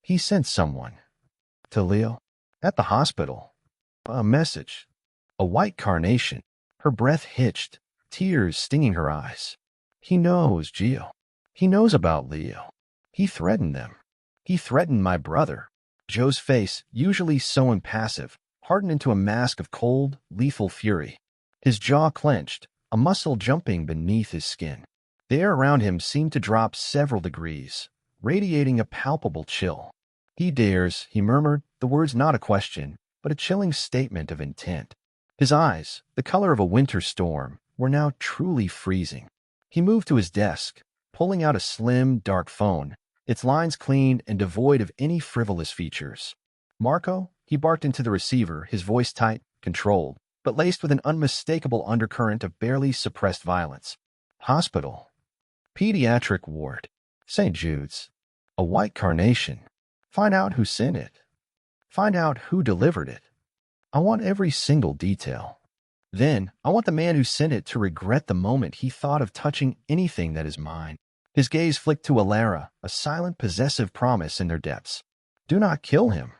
"He sent someone. To Leo. At the hospital. A message." A white carnation. Her breath hitched, tears stinging her eyes. "He knows, Gio. He knows about Leo. He threatened them. He threatened my brother." Joe's face, usually so impassive, hardened into a mask of cold, lethal fury. His jaw clenched, a muscle jumping beneath his skin. The air around him seemed to drop several degrees, radiating a palpable chill. "He dares," he murmured, the words not a question, but a chilling statement of intent. His eyes, the color of a winter storm, were now truly freezing. He moved to his desk, pulling out a slim, dark phone, its lines clean and devoid of any frivolous features. "Marco?" He barked into the receiver, his voice tight, controlled, but laced with an unmistakable undercurrent of barely suppressed violence. "Hospital. Pediatric ward. St. Jude's. A white carnation. Find out who sent it. Find out who delivered it. I want every single detail. Then, I want the man who sent it to regret the moment he thought of touching anything that is mine." His gaze flicked to Alara, a silent, possessive promise in their depths. "Do not kill him.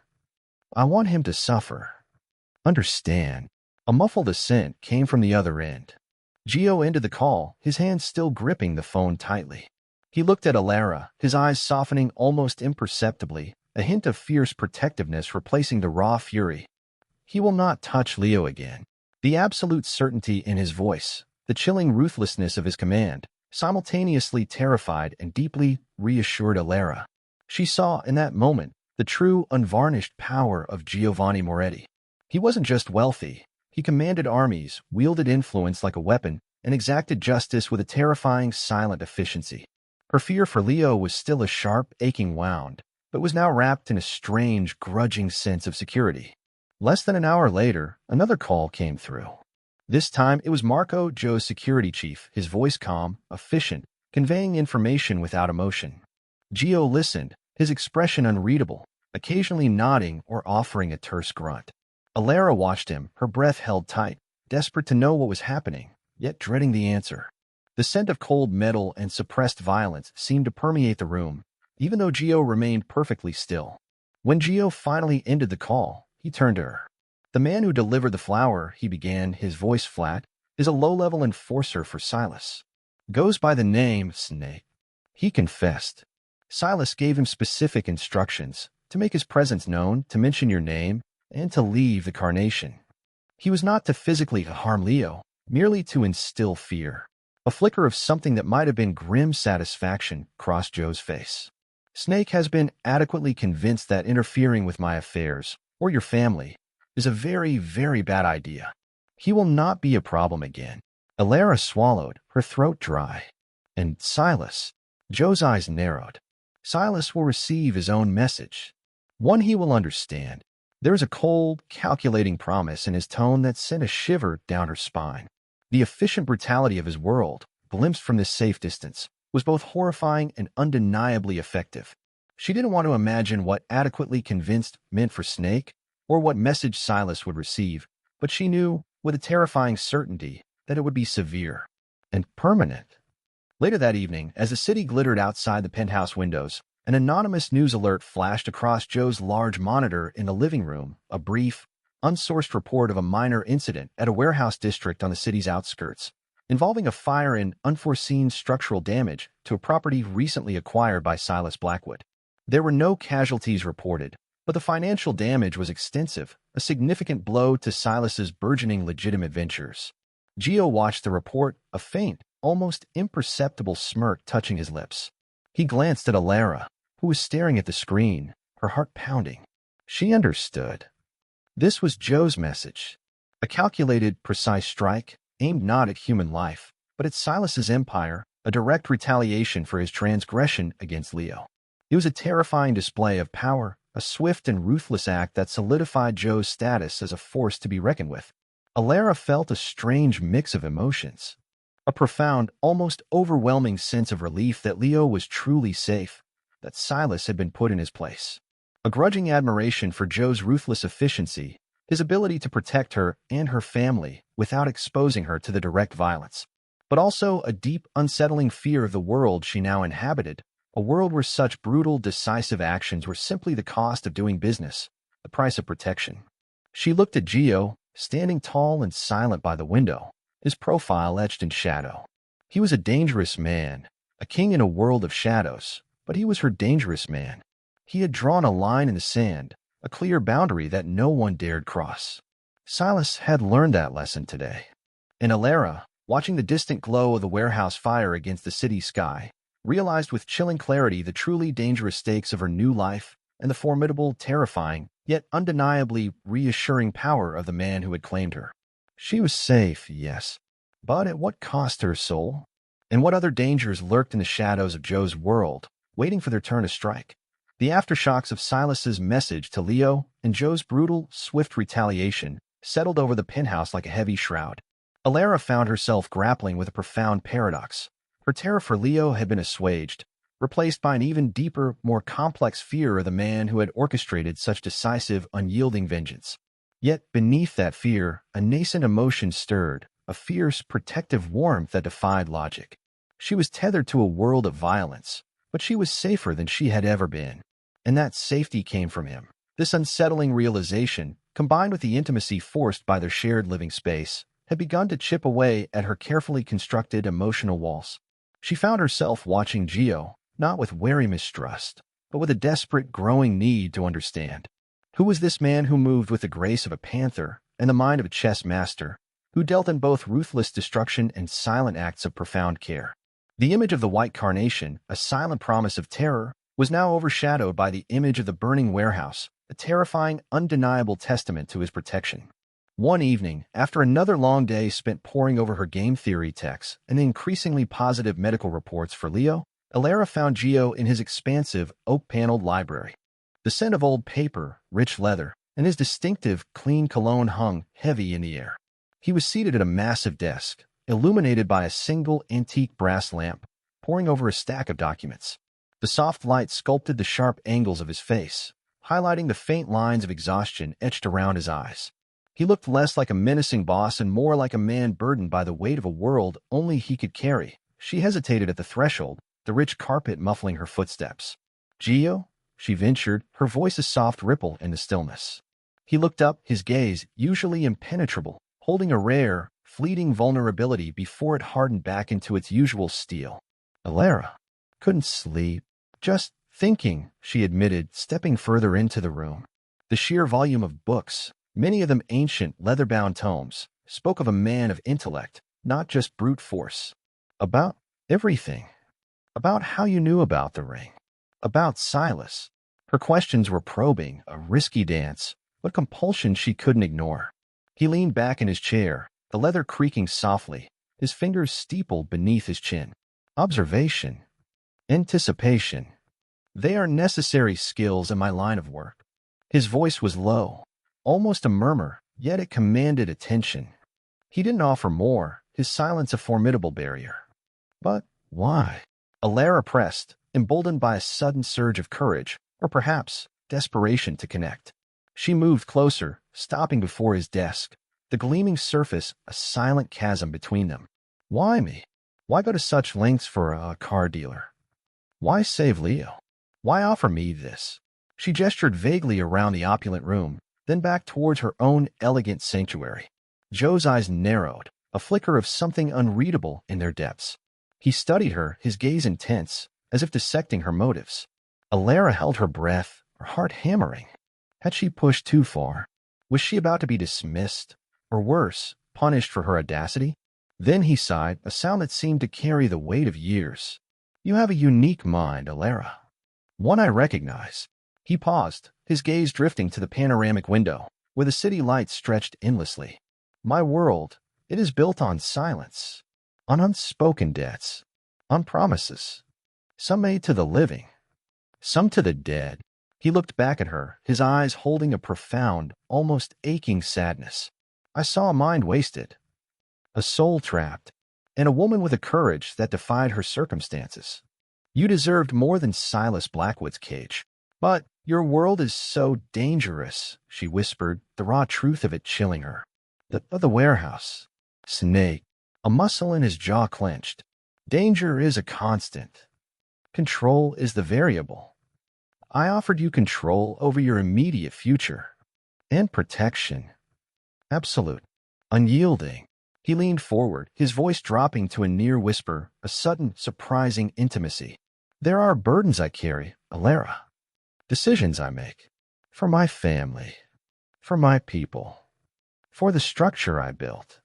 I want him to suffer. Understand." A muffled assent came from the other end. Gio ended the call, his hand still gripping the phone tightly. He looked at Alara, his eyes softening almost imperceptibly, a hint of fierce protectiveness replacing the raw fury. He will not touch Leo again. The absolute certainty in his voice, the chilling ruthlessness of his command, simultaneously terrified and deeply reassured Alara. She saw in that moment the true, unvarnished power of Giovanni Moretti. He wasn't just wealthy. He commanded armies, wielded influence like a weapon, and exacted justice with a terrifying, silent efficiency. Her fear for Leo was still a sharp, aching wound, but was now wrapped in a strange, grudging sense of security. Less than an hour later, another call came through. This time, it was Marco, Joe's security chief, his voice calm, efficient, conveying information without emotion. Gio listened, his expression unreadable, occasionally nodding or offering a terse grunt. Alara watched him, her breath held tight, desperate to know what was happening, yet dreading the answer. The scent of cold metal and suppressed violence seemed to permeate the room, even though Gio remained perfectly still. When Gio finally ended the call, he turned to her. "The man who delivered the flower," he began, his voice flat, "is a low-level enforcer for Silas. Goes by the name Snake." He confessed. Silas gave him specific instructions to make his presence known, to mention your name, and to leave the carnation. He was not to physically harm Leo, merely to instill fear. A flicker of something that might have been grim satisfaction crossed Joe's face. "Snake has been adequately convinced that interfering with my affairs, or your family, is a very, very bad idea. He will not be a problem again." Alara swallowed, her throat dry. "And Silas?" Joe's eyes narrowed. "Silas will receive his own message. One he will understand." There was a cold, calculating promise in his tone that sent a shiver down her spine. The efficient brutality of his world, glimpsed from this safe distance, was both horrifying and undeniably effective. She didn't want to imagine what adequately convinced meant for Snake, or what message Silas would receive, but she knew, with a terrifying certainty, that it would be severe and permanent. Later that evening, as the city glittered outside the penthouse windows, an anonymous news alert flashed across Joe's large monitor in the living room, a brief, unsourced report of a minor incident at a warehouse district on the city's outskirts, involving a fire and unforeseen structural damage to a property recently acquired by Silas Blackwood. There were no casualties reported, but the financial damage was extensive, a significant blow to Silas's burgeoning legitimate ventures. Gio watched the report, a faint, almost imperceptible smirk touching his lips. He glanced at Alara, who was staring at the screen, her heart pounding. She understood. This was Joe's message. A calculated, precise strike, aimed not at human life, but at Silas's empire, a direct retaliation for his transgression against Leo. It was a terrifying display of power, a swift and ruthless act that solidified Joe's status as a force to be reckoned with. Alara felt a strange mix of emotions. A profound, almost overwhelming sense of relief that Leo was truly safe, that Silas had been put in his place. A grudging admiration for Joe's ruthless efficiency, his ability to protect her and her family without exposing her to the direct violence. But also a deep, unsettling fear of the world she now inhabited, a world where such brutal, decisive actions were simply the cost of doing business, the price of protection. She looked at Gio, standing tall and silent by the window, his profile etched in shadow. He was a dangerous man, a king in a world of shadows, but he was her dangerous man. He had drawn a line in the sand, a clear boundary that no one dared cross. Silas had learned that lesson today. And Alara, watching the distant glow of the warehouse fire against the city sky, realized with chilling clarity the truly dangerous stakes of her new life and the formidable, terrifying, yet undeniably reassuring power of the man who had claimed her. She was safe, yes, but at what cost to her soul? And what other dangers lurked in the shadows of Joe's world, waiting for their turn to strike? The aftershocks of Silas's message to Leo and Joe's brutal, swift retaliation settled over the penthouse like a heavy shroud. Alara found herself grappling with a profound paradox. Her terror for Leo had been assuaged, replaced by an even deeper, more complex fear of the man who had orchestrated such decisive, unyielding vengeance. Yet beneath that fear, a nascent emotion stirred, a fierce, protective warmth that defied logic. She was tethered to a world of violence, but she was safer than she had ever been. And that safety came from him. This unsettling realization, combined with the intimacy forced by their shared living space, had begun to chip away at her carefully constructed emotional walls. She found herself watching Gio, not with wary mistrust, but with a desperate, growing need to understand. Who was this man who moved with the grace of a panther and the mind of a chess master, who dealt in both ruthless destruction and silent acts of profound care? The image of the white carnation, a silent promise of terror, was now overshadowed by the image of the burning warehouse, a terrifying, undeniable testament to his protection. One evening, after another long day spent poring over her game theory texts and the increasingly positive medical reports for Leo, Alara found Gio in his expansive, oak-paneled library. The scent of old paper, rich leather, and his distinctive, clean cologne hung heavy in the air. He was seated at a massive desk, illuminated by a single antique brass lamp, poring over a stack of documents. The soft light sculpted the sharp angles of his face, highlighting the faint lines of exhaustion etched around his eyes. He looked less like a menacing boss and more like a man burdened by the weight of a world only he could carry. She hesitated at the threshold, the rich carpet muffling her footsteps. "Gio?" she ventured, her voice a soft ripple in the stillness. He looked up, his gaze, usually impenetrable, holding a rare, fleeting vulnerability before it hardened back into its usual steel. "Alara, couldn't sleep. Just thinking," she admitted, stepping further into the room. The sheer volume of books, many of them ancient, leather-bound tomes, spoke of a man of intellect, not just brute force. About everything. About how you knew about the ring. About Silas. Her questions were probing, a risky dance, but compulsion she couldn't ignore. He leaned back in his chair, the leather creaking softly, his fingers steepled beneath his chin. Observation. Anticipation. They are necessary skills in my line of work. His voice was low, almost a murmur, yet it commanded attention. He didn't offer more, his silence a formidable barrier. But why? Alara pressed, emboldened by a sudden surge of courage, or perhaps desperation to connect. She moved closer, stopping before his desk, the gleaming surface a silent chasm between them. Why me? Why go to such lengths for a car dealer? Why save Leo? Why offer me this? She gestured vaguely around the opulent room, then back towards her own elegant sanctuary. Joe's eyes narrowed, a flicker of something unreadable in their depths. He studied her, his gaze intense, as if dissecting her motives. Alara held her breath, her heart hammering. Had she pushed too far? Was she about to be dismissed, or worse, punished for her audacity? Then he sighed, a sound that seemed to carry the weight of years. "You have a unique mind, Alara. One I recognize." He paused, his gaze drifting to the panoramic window, where the city lights stretched endlessly. "My world, it is built on silence, on unspoken debts, on promises, some made to the living, some to the dead." He looked back at her, his eyes holding a profound, almost aching sadness. "I saw a mind wasted, a soul trapped, and a woman with a courage that defied her circumstances. You deserved more than Silas Blackwood's cage. But your world is so dangerous," she whispered, the raw truth of it chilling her. The warehouse. Snake. A muscle in his jaw clenched. "Danger is a constant. Control is the variable. I offered you control over your immediate future. And protection. Absolute. Unyielding." He leaned forward, his voice dropping to a near whisper, a sudden, surprising intimacy. "There are burdens I carry, Alara. Decisions I make. For my family. For my people. For the structure I built.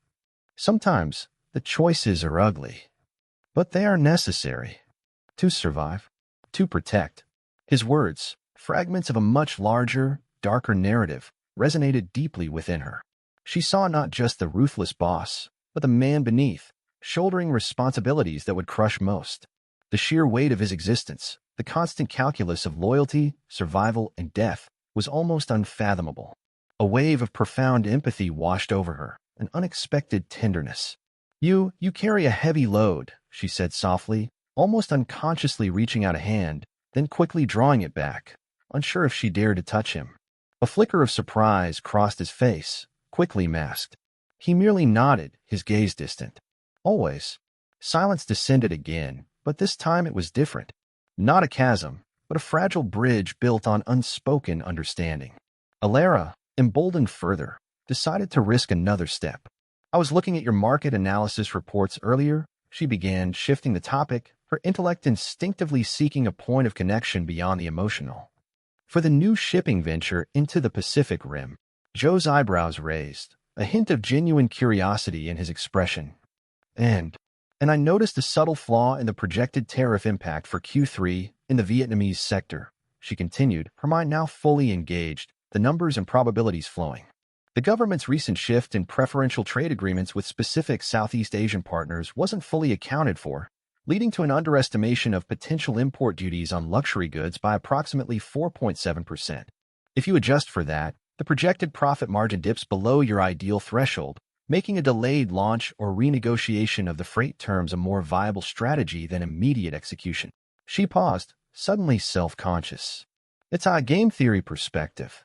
Sometimes the choices are ugly, but they are necessary. To survive. To protect." His words, fragments of a much larger, darker narrative, resonated deeply within her. She saw not just the ruthless boss, but the man beneath, shouldering responsibilities that would crush most. The sheer weight of his existence, the constant calculus of loyalty, survival, and death, was almost unfathomable. A wave of profound empathy washed over her, an unexpected tenderness. You carry a heavy load," she said softly, almost unconsciously reaching out a hand, then quickly drawing it back, unsure if she dared to touch him. A flicker of surprise crossed his face, quickly masked. He merely nodded, his gaze distant. Always. Silence descended again, but this time it was different. Not a chasm, but a fragile bridge built on unspoken understanding. Alara, emboldened further, decided to risk another step. "I was looking at your market analysis reports earlier," she began, shifting the topic, her intellect instinctively seeking a point of connection beyond the emotional. "For the new shipping venture into the Pacific Rim." Joe's eyebrows raised, a hint of genuine curiosity in his expression. "And And I noticed a subtle flaw in the projected tariff impact for Q3 in the Vietnamese sector, she continued, her mind now fully engaged, the numbers and probabilities flowing. The government's recent shift in preferential trade agreements with specific Southeast Asian partners wasn't fully accounted for, leading to an underestimation of potential import duties on luxury goods by approximately 4.7%. If you adjust for that, the projected profit margin dips below your ideal threshold, making a delayed launch or renegotiation of the freight terms a more viable strategy than immediate execution. She paused, suddenly self-conscious. It's a game theory perspective.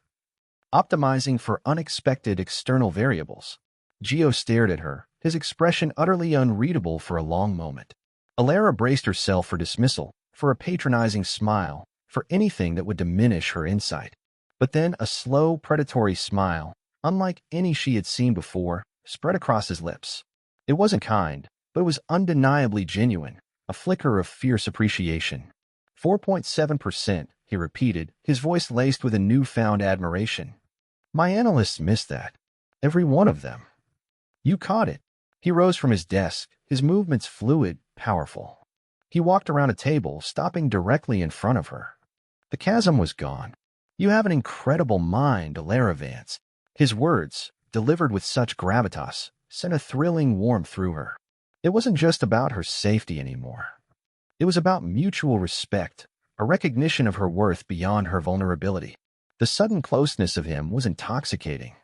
Optimizing for unexpected external variables. Gio stared at her, his expression utterly unreadable for a long moment. Alara braced herself for dismissal, for a patronizing smile, for anything that would diminish her insight. But then a slow, predatory smile, unlike any she had seen before, spread across his lips. It wasn't kind, but it was undeniably genuine, a flicker of fierce appreciation. 4.7%, he repeated, his voice laced with a newfound admiration. My analysts missed that. Every one of them. You caught it. He rose from his desk, his movements fluid, powerful. He walked around a table, stopping directly in front of her. The chasm was gone. You have an incredible mind, Alara Vance. His words, delivered with such gravitas, sent a thrilling warmth through her. It wasn't just about her safety anymore. It was about mutual respect, a recognition of her worth beyond her vulnerability. The sudden closeness of him was intoxicating.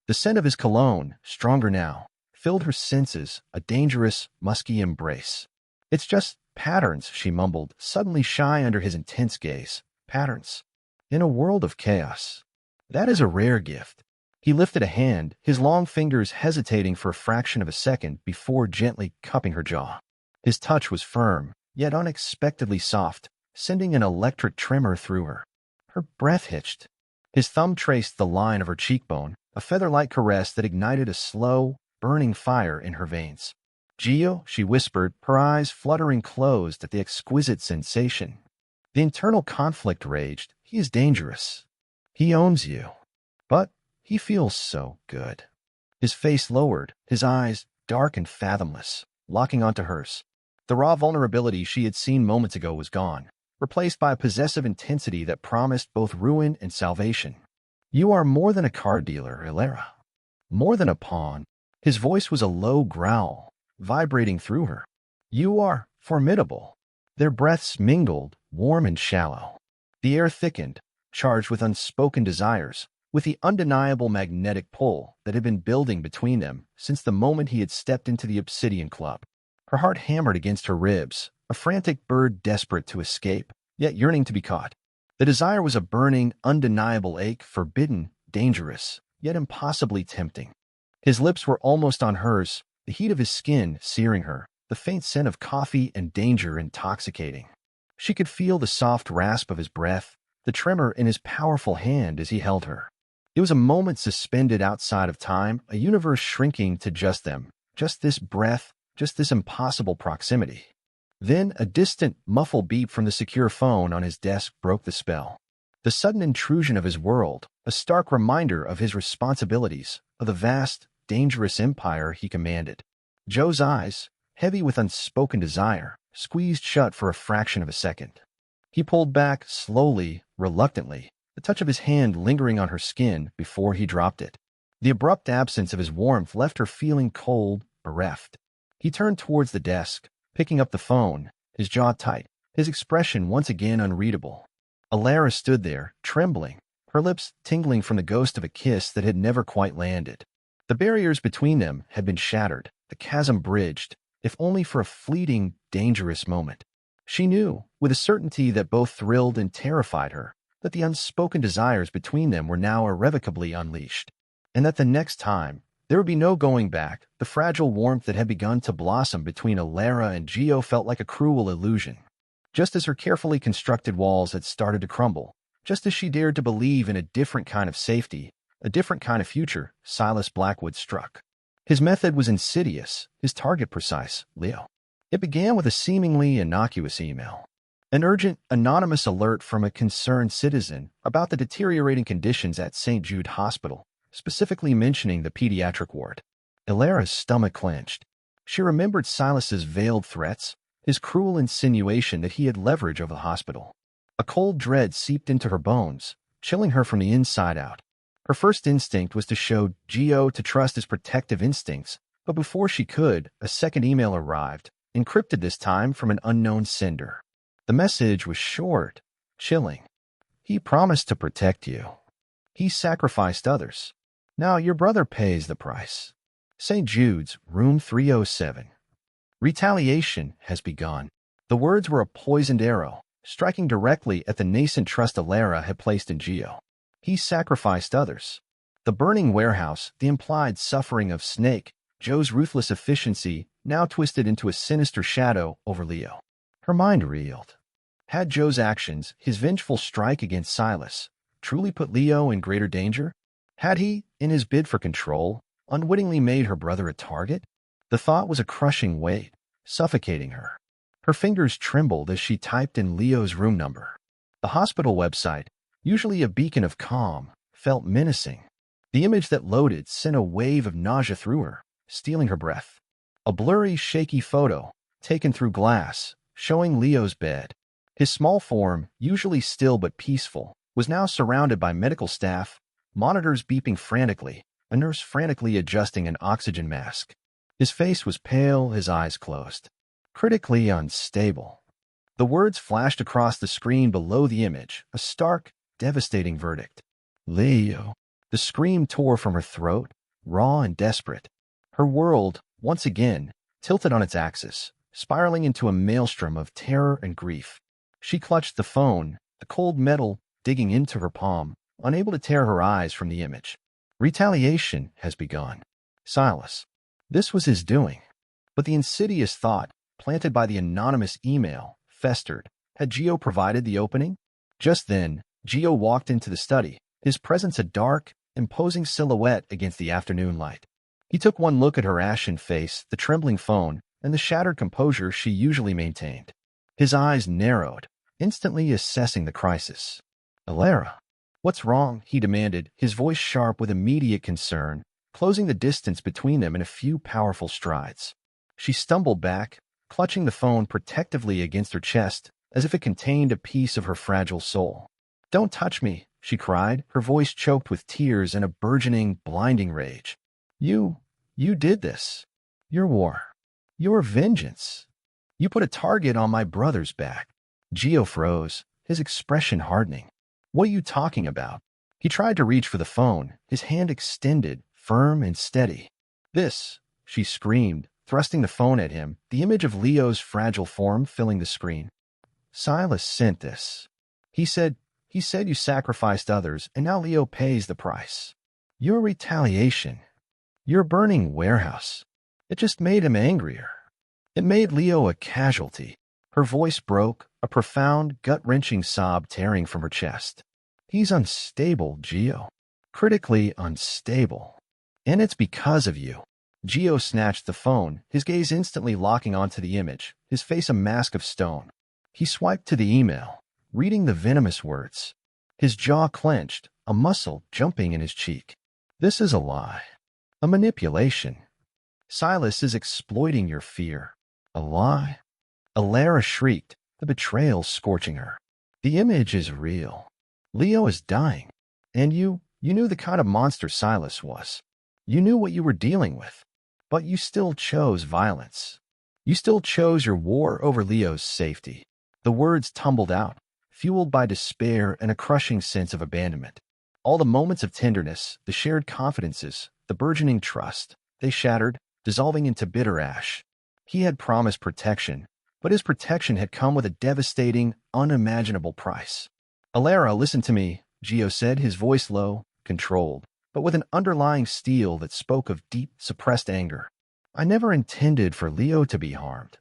The scent of his cologne, stronger now, filled her senses, a dangerous, musky embrace. It's just patterns, she mumbled, suddenly shy under his intense gaze. Patterns. In a world of chaos. That is a rare gift. He lifted a hand, his long fingers hesitating for a fraction of a second before gently cupping her jaw. His touch was firm, yet unexpectedly soft, sending an electric tremor through her. Her breath hitched. His thumb traced the line of her cheekbone, a feather-like caress that ignited a slow, burning fire in her veins. Gio, she whispered, her eyes fluttering closed at the exquisite sensation. The internal conflict raged. He is dangerous. He owns you. But he feels so good. His face lowered, his eyes, dark and fathomless, locking onto hers. The raw vulnerability she had seen moments ago was gone, replaced by a possessive intensity that promised both ruin and salvation. You are more than a car dealer, Alara. More than a pawn. His voice was a low growl, vibrating through her. You are formidable. Their breaths mingled, warm and shallow. The air thickened, charged with unspoken desires, with the undeniable magnetic pull that had been building between them since the moment he had stepped into the Obsidian Club. Her heart hammered against her ribs, a frantic bird desperate to escape, yet yearning to be caught. The desire was a burning, undeniable ache, forbidden, dangerous, yet impossibly tempting. His lips were almost on hers, the heat of his skin searing her, the faint scent of coffee and danger intoxicating. She could feel the soft rasp of his breath, the tremor in his powerful hand as he held her. It was a moment suspended outside of time, a universe shrinking to just them, just this breath, just this impossible proximity. Then a distant, muffled beep from the secure phone on his desk broke the spell. The sudden intrusion of his world, a stark reminder of his responsibilities, of the vast, dangerous empire he commanded. Joe's eyes, heavy with unspoken desire, squeezed shut for a fraction of a second. He pulled back slowly, reluctantly, the touch of his hand lingering on her skin before he dropped it. The abrupt absence of his warmth left her feeling cold, bereft. He turned towards the desk, picking up the phone, his jaw tight, his expression once again unreadable. Alara stood there, trembling, her lips tingling from the ghost of a kiss that had never quite landed. The barriers between them had been shattered, the chasm bridged, if only for a fleeting, dangerous moment. She knew, with a certainty that both thrilled and terrified her, that the unspoken desires between them were now irrevocably unleashed, and that the next time, there would be no going back. The fragile warmth that had begun to blossom between Alara and Gio felt like a cruel illusion. Just as her carefully constructed walls had started to crumble, just as she dared to believe in a different kind of safety, a different kind of future, Silas Blackwood struck. His method was insidious, his target precise, Leo. It began with a seemingly innocuous email. An urgent, anonymous alert from a concerned citizen about the deteriorating conditions at St. Jude Hospital, specifically mentioning the pediatric ward. Alara's stomach clenched. She remembered Silas's veiled threats, his cruel insinuation that he had leverage over the hospital. A cold dread seeped into her bones, chilling her from the inside out. Her first instinct was to show Gio to trust his protective instincts, but before she could, a second email arrived, encrypted this time from an unknown sender. The message was short, chilling. He promised to protect you. He sacrificed others. Now your brother pays the price. St. Jude's, room 307. Retaliation has begun. The words were a poisoned arrow, striking directly at the nascent trust Alara had placed in Gio. He sacrificed others. The burning warehouse, the implied suffering of Snake, Joe's ruthless efficiency, now twisted into a sinister shadow over Leo. Her mind reeled. Had Joe's actions, his vengeful strike against Silas, truly put Leo in greater danger? Had he, in his bid for control, unwittingly made her brother a target? The thought was a crushing weight, suffocating her. Her fingers trembled as she typed in Leo's room number. The hospital website, usually a beacon of calm, felt menacing. The image that loaded sent a wave of nausea through her, stealing her breath. A blurry, shaky photo, taken through glass, showing Leo's bed. His small form, usually still but peaceful, was now surrounded by medical staff, monitors beeping frantically, a nurse frantically adjusting an oxygen mask. His face was pale, his eyes closed. Critically unstable. The words flashed across the screen below the image, a stark, devastating verdict. Leo. The scream tore from her throat, raw and desperate. Her world, once again, tilted on its axis, spiraling into a maelstrom of terror and grief. She clutched the phone, the cold metal digging into her palm, unable to tear her eyes from the image. Retaliation has begun. Silas. This was his doing. But the insidious thought, planted by the anonymous email, festered. Had Gio provided the opening? Just then, Gio walked into the study, his presence a dark, imposing silhouette against the afternoon light. He took one look at her ashen face, the trembling phone, and the shattered composure she usually maintained. His eyes narrowed, instantly assessing the crisis. Alara. What's wrong? He demanded, his voice sharp with immediate concern, closing the distance between them in a few powerful strides. She stumbled back, clutching the phone protectively against her chest, as if it contained a piece of her fragile soul. Don't touch me, she cried, her voice choked with tears and a burgeoning, blinding rage. You did this. Your war. Your vengeance. You put a target on my brother's back. Gio froze, his expression hardening. What are you talking about? He tried to reach for the phone, his hand extended, firm and steady. This, she screamed, thrusting the phone at him, the image of Leo's fragile form filling the screen. Silas sent this. He said you sacrificed others, and now Leo pays the price. Your retaliation. Your burning warehouse. It just made him angrier. It made Leo a casualty. Her voice broke, a profound, gut-wrenching sob tearing from her chest. He's unstable, Gio. Critically unstable. And it's because of you. Gio snatched the phone, his gaze instantly locking onto the image, his face a mask of stone. He swiped to the email, reading the venomous words. His jaw clenched, a muscle jumping in his cheek. This is a lie. A manipulation. Silas is exploiting your fear. A lie? Alara shrieked, the betrayal scorching her. The image is real. Leo is dying. And you knew the kind of monster Silas was. You knew what you were dealing with. But you still chose violence. You still chose your war over Leo's safety. The words tumbled out, fueled by despair and a crushing sense of abandonment. All the moments of tenderness, the shared confidences, the burgeoning trust, they shattered, dissolving into bitter ash. He had promised protection, but his protection had come with a devastating, unimaginable price. Alara, listen to me, Gio said, his voice low, controlled, but with an underlying steel that spoke of deep, suppressed anger. I never intended for Leo to be harmed.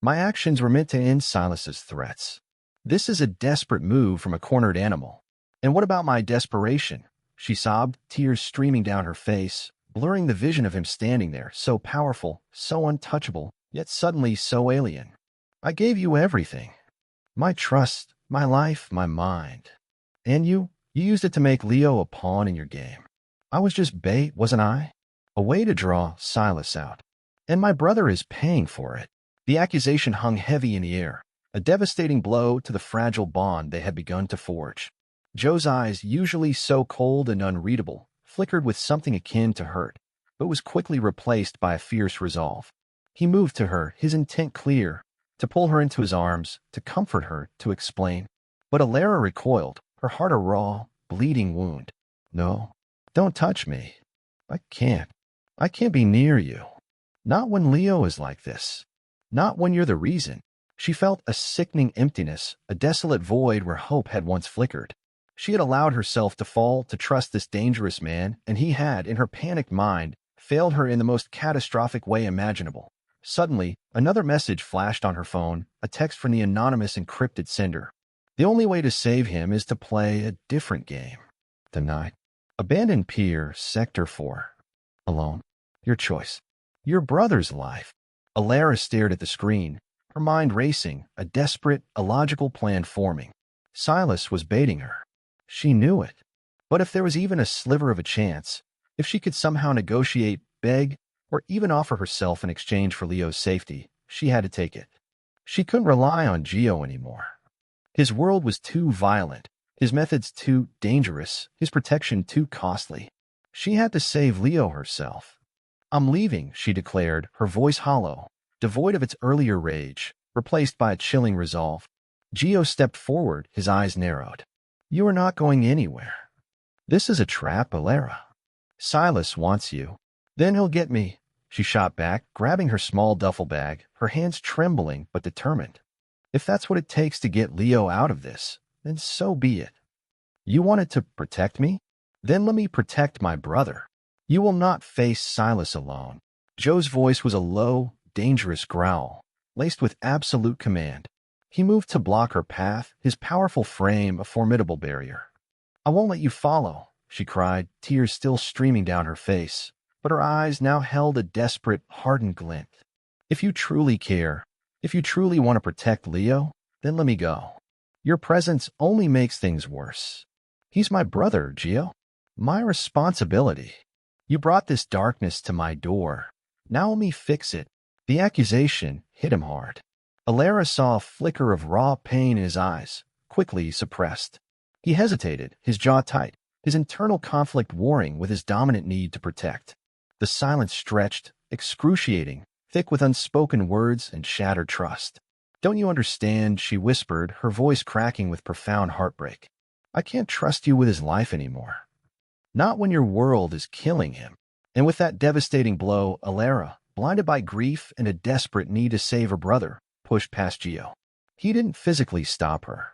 My actions were meant to end Silas's threats. This is a desperate move from a cornered animal. And what about my desperation? She sobbed, tears streaming down her face, blurring the vision of him standing there, so powerful, so untouchable, yet suddenly so alien. I gave you everything. My trust, my life, my mind. And you used it to make Leo a pawn in your game. I was just bait, wasn't I? A way to draw Silas out. And my brother is paying for it. The accusation hung heavy in the air, a devastating blow to the fragile bond they had begun to forge. Joe's eyes, usually so cold and unreadable, flickered with something akin to hurt, but was quickly replaced by a fierce resolve. He moved to her, his intent clear, to pull her into his arms, to comfort her, to explain. But Alara recoiled, her heart a raw, bleeding wound. No, don't touch me. I can't. I can't be near you. Not when Leo is like this. Not when you're the reason. She felt a sickening emptiness, a desolate void where hope had once flickered. She had allowed herself to fall to trust this dangerous man, and he had, in her panicked mind, failed her in the most catastrophic way imaginable. Suddenly, another message flashed on her phone, a text from the anonymous encrypted sender. The only way to save him is to play a different game. Tonight. Abandoned Pier, Sector 4. Alone. Your choice. Your brother's life. Alara stared at the screen, her mind racing, a desperate, illogical plan forming. Silas was baiting her. She knew it. But if there was even a sliver of a chance, if she could somehow negotiate, beg, or even offer herself in exchange for Leo's safety, she had to take it. She couldn't rely on Gio anymore. His world was too violent, his methods too dangerous, his protection too costly. She had to save Leo herself. I'm leaving, she declared, her voice hollow, devoid of its earlier rage, replaced by a chilling resolve. Gio stepped forward, his eyes narrowed. You are not going anywhere. This is a trap, Alara. Silas wants you. Then he'll get me, she shot back, grabbing her small duffel bag, her hands trembling but determined. If that's what it takes to get Leo out of this, then so be it. You wanted to protect me? Then let me protect my brother. You will not face Silas alone. Joe's voice was a low, dangerous growl, laced with absolute command. He moved to block her path, his powerful frame a formidable barrier. I won't let you follow, she cried, tears still streaming down her face, but her eyes now held a desperate, hardened glint. If you truly care, if you truly want to protect Leo, then let me go. Your presence only makes things worse. He's my brother, Gio. My responsibility. You brought this darkness to my door. Now let me fix it. The accusation hit him hard. Alara saw a flicker of raw pain in his eyes, quickly suppressed. He hesitated, his jaw tight, his internal conflict warring with his dominant need to protect. The silence stretched, excruciating, thick with unspoken words and shattered trust. Don't you understand, she whispered, her voice cracking with profound heartbreak. I can't trust you with his life anymore. Not when your world is killing him. And with that devastating blow, Alara, blinded by grief and a desperate need to save her brother, pushed past Gio. He didn't physically stop her.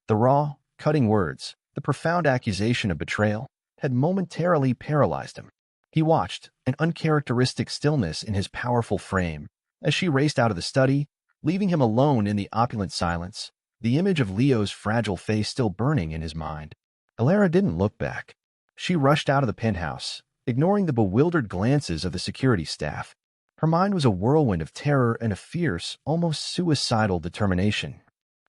The raw, cutting words, the profound accusation of betrayal, had momentarily paralyzed him. He watched, an uncharacteristic stillness in his powerful frame, as she raced out of the study, leaving him alone in the opulent silence, the image of Leo's fragile face still burning in his mind. Alara didn't look back. She rushed out of the penthouse, ignoring the bewildered glances of the security staff. Her mind was a whirlwind of terror and a fierce, almost suicidal determination.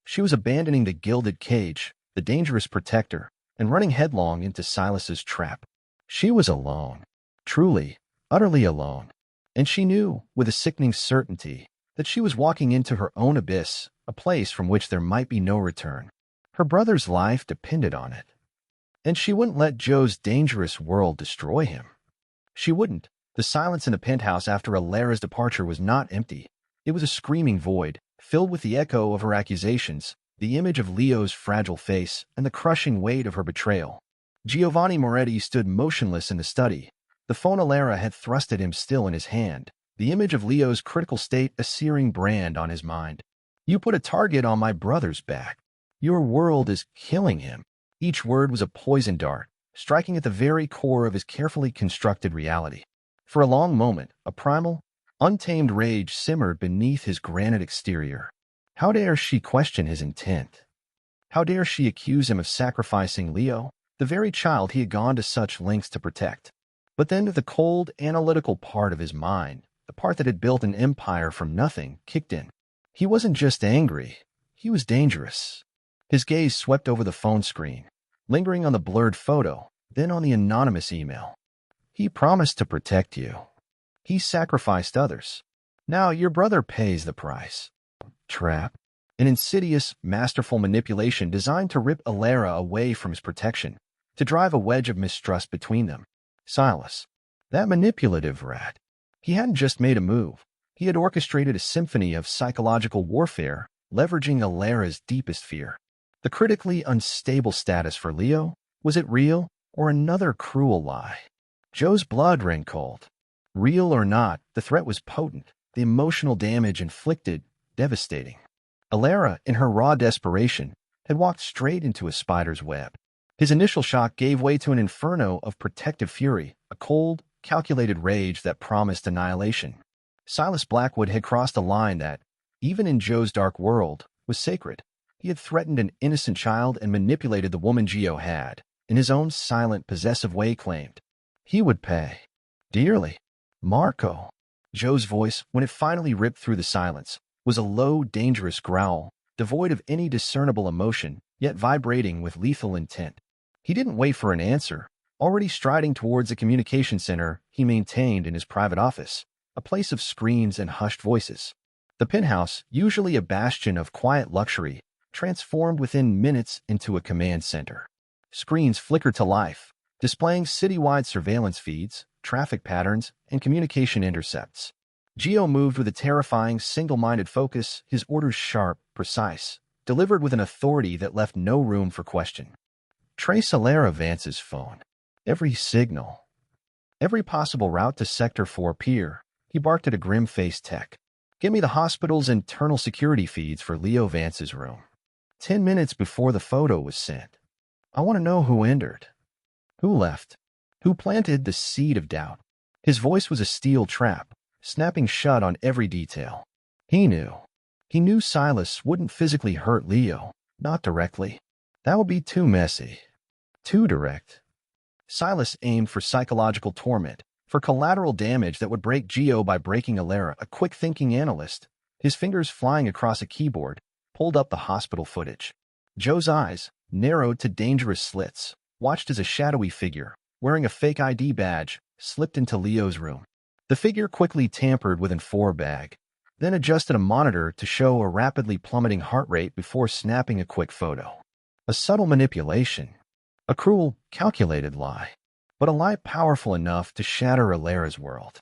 She was abandoning the gilded cage, the dangerous protector, and running headlong into Silas's trap. She was alone. Truly, utterly alone. And she knew, with a sickening certainty, that she was walking into her own abyss, a place from which there might be no return. Her brother's life depended on it. And she wouldn't let Joe's dangerous world destroy him. She wouldn't. The silence in the penthouse after Alara's departure was not empty. It was a screaming void, filled with the echo of her accusations, the image of Leo's fragile face, and the crushing weight of her betrayal. Giovanni Moretti stood motionless in the study. The phone Alara had thrust at him still in his hand, the image of Leo's critical state a searing brand on his mind. You put a target on my brother's back. Your world is killing him. Each word was a poison dart, striking at the very core of his carefully constructed reality. For a long moment, a primal, untamed rage simmered beneath his granite exterior. How dare she question his intent? How dare she accuse him of sacrificing Leo, the very child he had gone to such lengths to protect? But then the cold, analytical part of his mind, the part that had built an empire from nothing, kicked in. He wasn't just angry, he was dangerous. His gaze swept over the phone screen, lingering on the blurred photo, then on the anonymous email. He promised to protect you. He sacrificed others. Now your brother pays the price. Trap. An insidious, masterful manipulation designed to rip Alara away from his protection, to drive a wedge of mistrust between them. Silas. That manipulative rat. He hadn't just made a move. He had orchestrated a symphony of psychological warfare, leveraging Alara's deepest fear. The critically unstable status for Leo, was it real or another cruel lie? Joe's blood ran cold. Real or not, the threat was potent, the emotional damage inflicted, devastating. Alara, in her raw desperation, had walked straight into a spider's web. His initial shock gave way to an inferno of protective fury, a cold, calculated rage that promised annihilation. Silas Blackwood had crossed a line that, even in Joe's dark world, was sacred. He had threatened an innocent child and manipulated the woman Gio had, in his own silent, possessive way claimed. He would pay. Dearly. Marco. Joe's voice, when it finally ripped through the silence, was a low, dangerous growl, devoid of any discernible emotion, yet vibrating with lethal intent. He didn't wait for an answer, already striding towards a communication center he maintained in his private office, a place of screens and hushed voices. The penthouse, usually a bastion of quiet luxury, transformed within minutes into a command center. Screens flickered to life, displaying citywide surveillance feeds, traffic patterns, and communication intercepts. Gio moved with a terrifying, single-minded focus, his orders sharp, precise, delivered with an authority that left no room for question. Trace Alara Vance's phone. Every signal. Every possible route to Sector 4 Pier, he barked at a grim-faced tech. Give me the hospital's internal security feeds for Leo Vance's room. 10 minutes before the photo was sent. I want to know who entered. Who left? Who planted the seed of doubt? His voice was a steel trap, snapping shut on every detail. He knew. He knew Silas wouldn't physically hurt Leo, not directly. That would be too messy. Too direct. Silas aimed for psychological torment, for collateral damage that would break Gio by breaking Alara, a quick-thinking analyst. His fingers flying across a keyboard, pulled up the hospital footage. Joe's eyes, narrowed to dangerous slits, watched as a shadowy figure, wearing a fake ID badge, slipped into Leo's room. The figure quickly tampered with an IV bag, then adjusted a monitor to show a rapidly plummeting heart rate before snapping a quick photo. A subtle manipulation. A cruel, calculated lie. But a lie powerful enough to shatter Alara's world.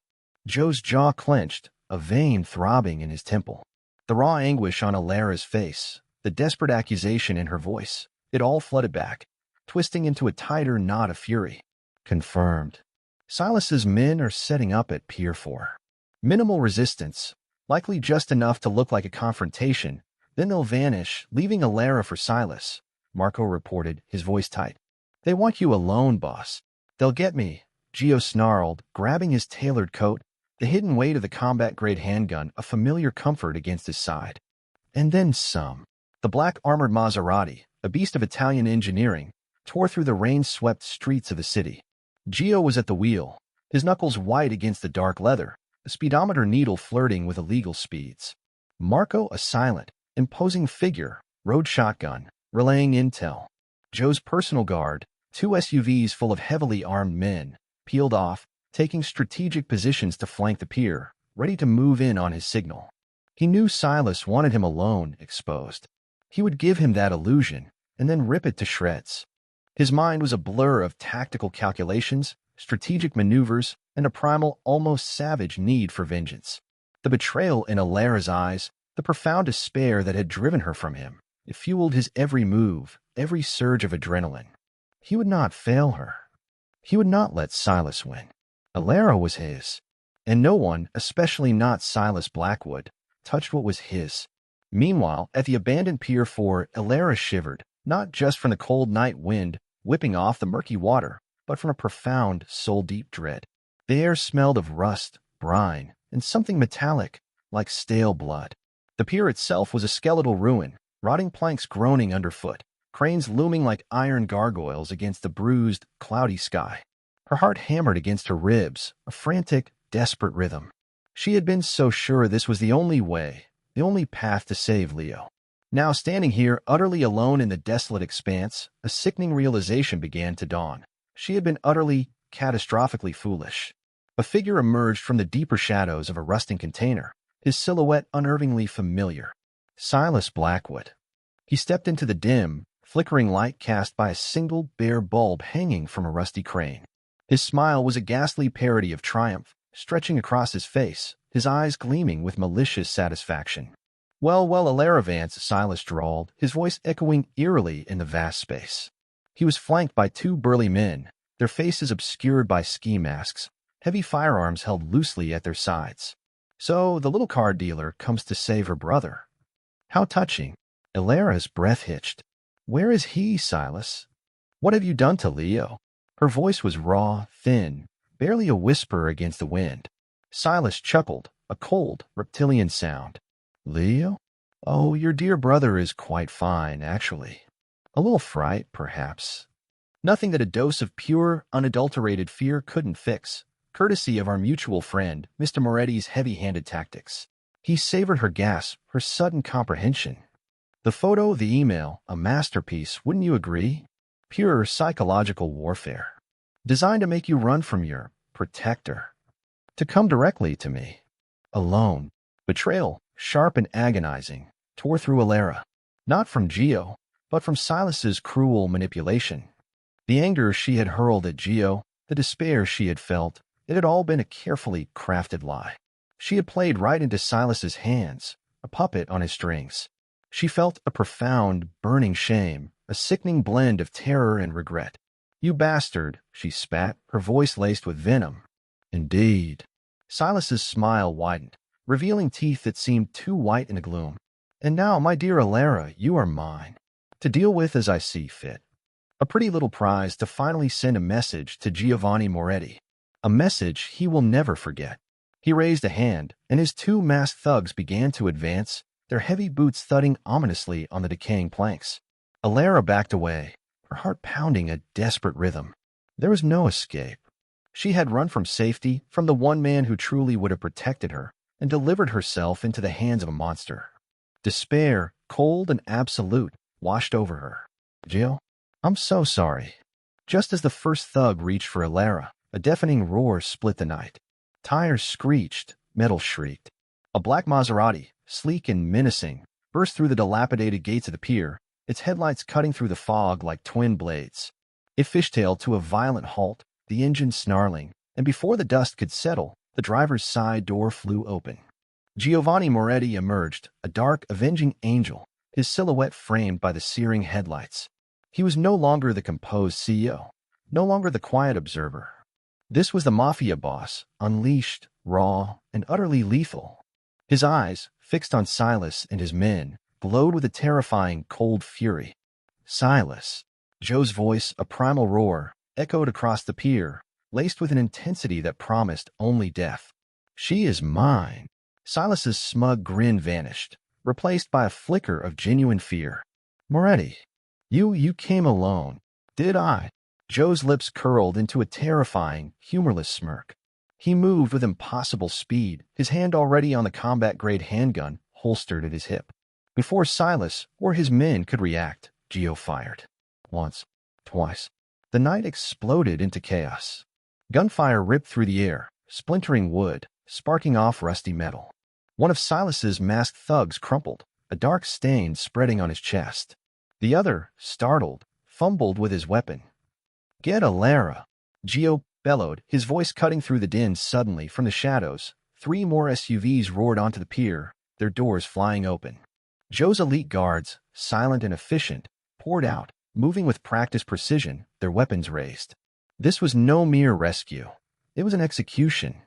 Joe's jaw clenched, a vein throbbing in his temple. The raw anguish on Alara's face, the desperate accusation in her voice, it all flooded back, twisting into a tighter knot of fury. Confirmed. Silas's men are setting up at Pier 4. Minimal resistance, likely just enough to look like a confrontation, then they'll vanish, leaving Alara for Silas, Marco reported, his voice tight. They want you alone, boss. They'll get me, Gio snarled, grabbing his tailored coat, the hidden weight of the combat-grade handgun a familiar comfort against his side. And then some. The black armored Maserati, a beast of Italian engineering, tore through the rain-swept streets of the city. Gio was at the wheel, his knuckles white against the dark leather, the speedometer needle flirting with illegal speeds. Marco, a silent, imposing figure, rode shotgun, relaying intel. Joe's personal guard, 2 SUVs full of heavily armed men, peeled off, taking strategic positions to flank the pier, ready to move in on his signal. He knew Silas wanted him alone, exposed. He would give him that illusion, and then rip it to shreds. His mind was a blur of tactical calculations, strategic maneuvers, and a primal, almost savage need for vengeance. The betrayal in Alara's eyes, the profound despair that had driven her from him, it fueled his every move, every surge of adrenaline. He would not fail her. He would not let Silas win. Alara was his, and no one, especially not Silas Blackwood, touched what was his. Meanwhile, at the abandoned Pier 4, Alara shivered, not just from the cold night wind whipping off the murky water, but from a profound, soul-deep dread. The air smelled of rust, brine, and something metallic, like stale blood. The pier itself was a skeletal ruin, rotting planks groaning underfoot, cranes looming like iron gargoyles against the bruised, cloudy sky. Her heart hammered against her ribs, a frantic, desperate rhythm. She had been so sure this was the only way, the only path to save Leo. Now, standing here, utterly alone in the desolate expanse, a sickening realization began to dawn. She had been utterly, catastrophically foolish. A figure emerged from the deeper shadows of a rusting container, his silhouette unnervingly familiar. Silas Blackwood. He stepped into the dim, flickering light cast by a single bare bulb hanging from a rusty crane. His smile was a ghastly parody of triumph, stretching across his face, his eyes gleaming with malicious satisfaction. Well, Alara Vance, Silas drawled, his voice echoing eerily in the vast space. He was flanked by two burly men, their faces obscured by ski masks, heavy firearms held loosely at their sides. So the little car dealer comes to save her brother. How touching. Alara's breath hitched. Where is he, Silas? What have you done to Leo? Her voice was raw, thin, barely a whisper against the wind. Silas chuckled, a cold, reptilian sound. Leo? Oh, your dear brother is quite fine, actually. A little fright, perhaps. Nothing that a dose of pure, unadulterated fear couldn't fix, courtesy of our mutual friend, Mr. Moretti's heavy-handed tactics. He savored her gasp, her sudden comprehension. The photo, the email, a masterpiece, wouldn't you agree? Pure psychological warfare. Designed to make you run from your protector. To come directly to me. Alone. Betrayal, sharp and agonizing, tore through Alara. Not from Gio, but from Silas's cruel manipulation. The anger she had hurled at Gio, the despair she had felt, it had all been a carefully crafted lie. She had played right into Silas's hands, a puppet on his strings. She felt a profound, burning shame, a sickening blend of terror and regret. You bastard, she spat, her voice laced with venom. Indeed. Silas's smile widened, revealing teeth that seemed too white in the gloom. And now, my dear Alara, you are mine, to deal with as I see fit. A pretty little prize to finally send a message to Giovanni Moretti. A message he will never forget. He raised a hand, and his two masked thugs began to advance, their heavy boots thudding ominously on the decaying planks. Alara backed away, her heart pounding a desperate rhythm. There was no escape. She had run from safety, from the one man who truly would have protected her, and delivered herself into the hands of a monster. Despair, cold and absolute, washed over her. Gio, I'm so sorry. Just as the first thug reached for Alara, a deafening roar split the night. Tires screeched, metal shrieked. A black Maserati, sleek and menacing, burst through the dilapidated gates of the pier, its headlights cutting through the fog like twin blades. It fishtailed to a violent halt, the engine snarling, and before the dust could settle, the driver's side door flew open. Giovanni Moretti emerged, a dark, avenging angel, his silhouette framed by the searing headlights. He was no longer the composed CEO, no longer the quiet observer. This was the Mafia boss, unleashed, raw, and utterly lethal. His eyes, fixed on Silas and his men, glowed with a terrifying, cold fury. Silas. Joe's voice, a primal roar, echoed across the pier, laced with an intensity that promised only death. She is mine. Silas's smug grin vanished, replaced by a flicker of genuine fear. Moretti, you came alone. Did I? Joe's lips curled into a terrifying, humorless smirk. He moved with impossible speed, his hand already on the combat-grade handgun holstered at his hip. Before Silas or his men could react, Gio fired. Once, twice. The night exploded into chaos. Gunfire ripped through the air, splintering wood, sparking off rusty metal. One of Silas's masked thugs crumpled, a dark stain spreading on his chest. The other, startled, fumbled with his weapon. Get Alara! Gio bellowed, his voice cutting through the din suddenly from the shadows. 3 more SUVs roared onto the pier, their doors flying open. Joe's elite guards, silent and efficient, poured out, moving with practiced precision, their weapons raised. This was no mere rescue. It was an execution.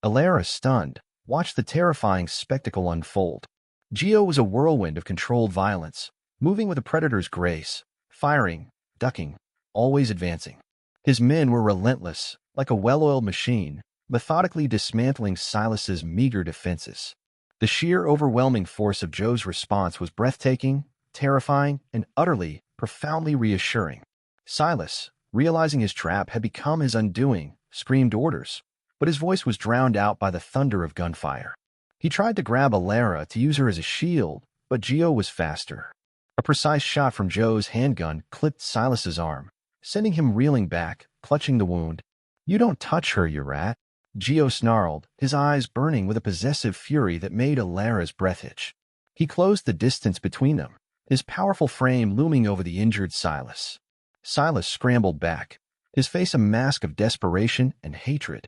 Alara, stunned, watched the terrifying spectacle unfold. Gio was a whirlwind of controlled violence, moving with a predator's grace, firing, ducking, always advancing. His men were relentless, like a well-oiled machine, methodically dismantling Silas's meager defenses. The sheer overwhelming force of Joe's response was breathtaking, terrifying, and utterly, profoundly reassuring. Silas, realizing his trap had become his undoing, screamed orders, but his voice was drowned out by the thunder of gunfire. He tried to grab Alara to use her as a shield, but Gio was faster. A precise shot from Joe's handgun clipped Silas's arm, sending him reeling back, clutching the wound. You don't touch her, you rat. Gio snarled, his eyes burning with a possessive fury that made Alara's breath hitch. He closed the distance between them, his powerful frame looming over the injured Silas. Silas scrambled back, his face a mask of desperation and hatred.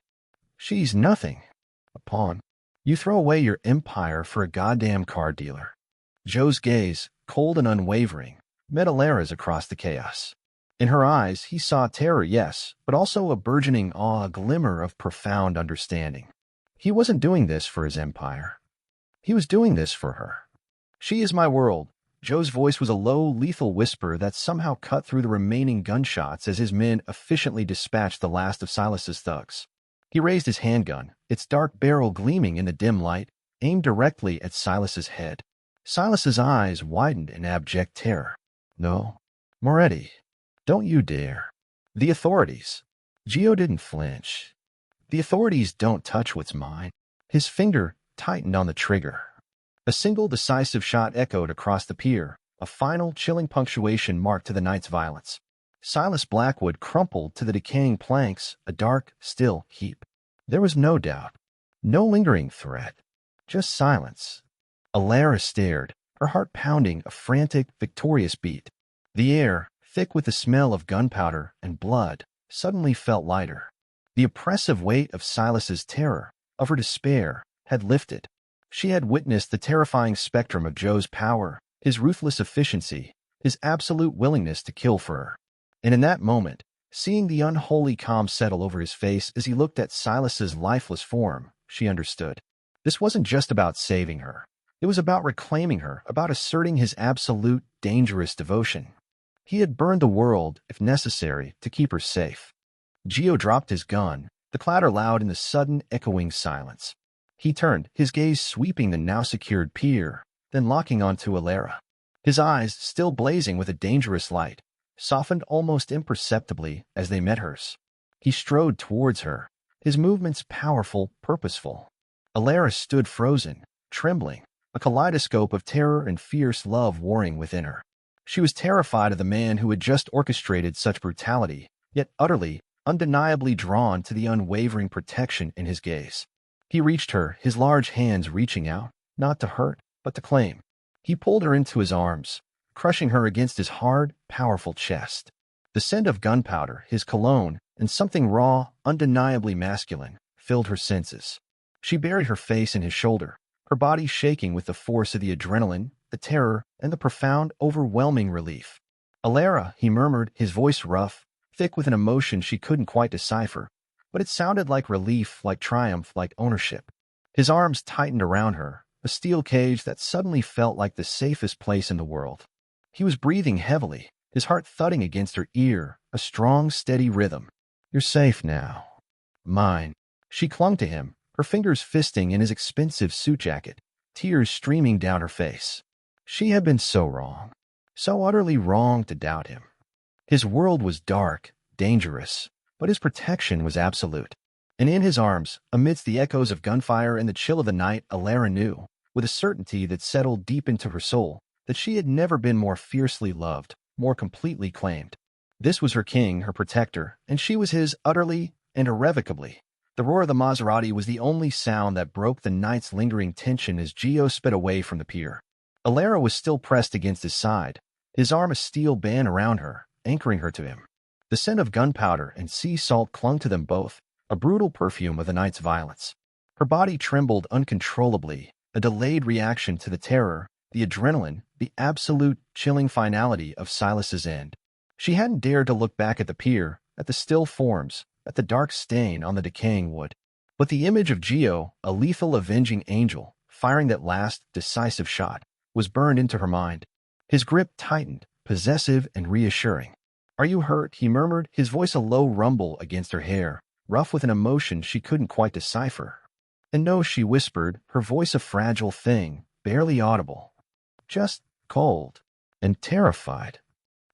She's nothing. A pawn. You throw away your empire for a goddamn car dealer. Joe's gaze, cold and unwavering, met Alara's across the chaos. In her eyes, he saw terror, yes, but also a burgeoning awe, a glimmer of profound understanding. He wasn't doing this for his empire. He was doing this for her. She is my world. Joe's voice was a low, lethal whisper that somehow cut through the remaining gunshots as his men efficiently dispatched the last of Silas's thugs. He raised his handgun, its dark barrel gleaming in the dim light, aimed directly at Silas's head. Silas's eyes widened in abject terror. No, Moretti. Don't you dare. The authorities. Gio didn't flinch. The authorities don't touch what's mine. His finger tightened on the trigger. A single decisive shot echoed across the pier, a final chilling punctuation marked to the night's violence. Silas Blackwood crumpled to the decaying planks, a dark, still heap. There was no doubt, no lingering threat, just silence. Alara stared, her heart pounding a frantic, victorious beat. The air, thick with the smell of gunpowder and blood, suddenly felt lighter. The oppressive weight of Silas's terror, of her despair, had lifted. She had witnessed the terrifying spectrum of Joe's power, his ruthless efficiency, his absolute willingness to kill for her. And in that moment, seeing the unholy calm settle over his face as he looked at Silas's lifeless form, she understood. This wasn't just about saving her. It was about reclaiming her, about asserting his absolute, dangerous devotion. He had burned the world, if necessary, to keep her safe. Gio dropped his gun, the clatter loud in the sudden, echoing silence. He turned, his gaze sweeping the now secured pier, then locking onto Alara. His eyes, still blazing with a dangerous light, softened almost imperceptibly as they met hers. He strode towards her, his movements powerful, purposeful. Alara stood frozen, trembling, a kaleidoscope of terror and fierce love warring within her. She was terrified of the man who had just orchestrated such brutality, yet utterly, undeniably drawn to the unwavering protection in his gaze. He reached her, his large hands reaching out, not to hurt, but to claim. He pulled her into his arms, crushing her against his hard, powerful chest. The scent of gunpowder, his cologne, and something raw, undeniably masculine, filled her senses. She buried her face in his shoulder, her body shaking with the force of the adrenaline, the terror, and the profound, overwhelming relief. Alara, he murmured, his voice rough, thick with an emotion she couldn't quite decipher, but it sounded like relief, like triumph, like ownership. His arms tightened around her, a steel cage that suddenly felt like the safest place in the world. He was breathing heavily, his heart thudding against her ear, a strong, steady rhythm. You're safe now. Mine. She clung to him, her fingers fisting in his expensive suit jacket, tears streaming down her face. She had been so wrong, so utterly wrong to doubt him. His world was dark, dangerous, but his protection was absolute. And in his arms, amidst the echoes of gunfire and the chill of the night, Alara knew, with a certainty that settled deep into her soul, that she had never been more fiercely loved, more completely claimed. This was her king, her protector, and she was his utterly and irrevocably. The roar of the Maserati was the only sound that broke the night's lingering tension as Gio sped away from the pier. Alara was still pressed against his side, his arm a steel band around her, anchoring her to him. The scent of gunpowder and sea salt clung to them both, a brutal perfume of the night's violence. Her body trembled uncontrollably, a delayed reaction to the terror, the adrenaline, the absolute, chilling finality of Silas's end. She hadn't dared to look back at the pier, at the still forms, at the dark stain on the decaying wood. But the image of Gio, a lethal avenging angel, firing that last, decisive shot, was burned into her mind. His grip tightened, possessive and reassuring. Are you hurt? He murmured, his voice a low rumble against her hair, rough with an emotion she couldn't quite decipher. And no, she whispered, her voice a fragile thing, barely audible. Just cold, and terrified,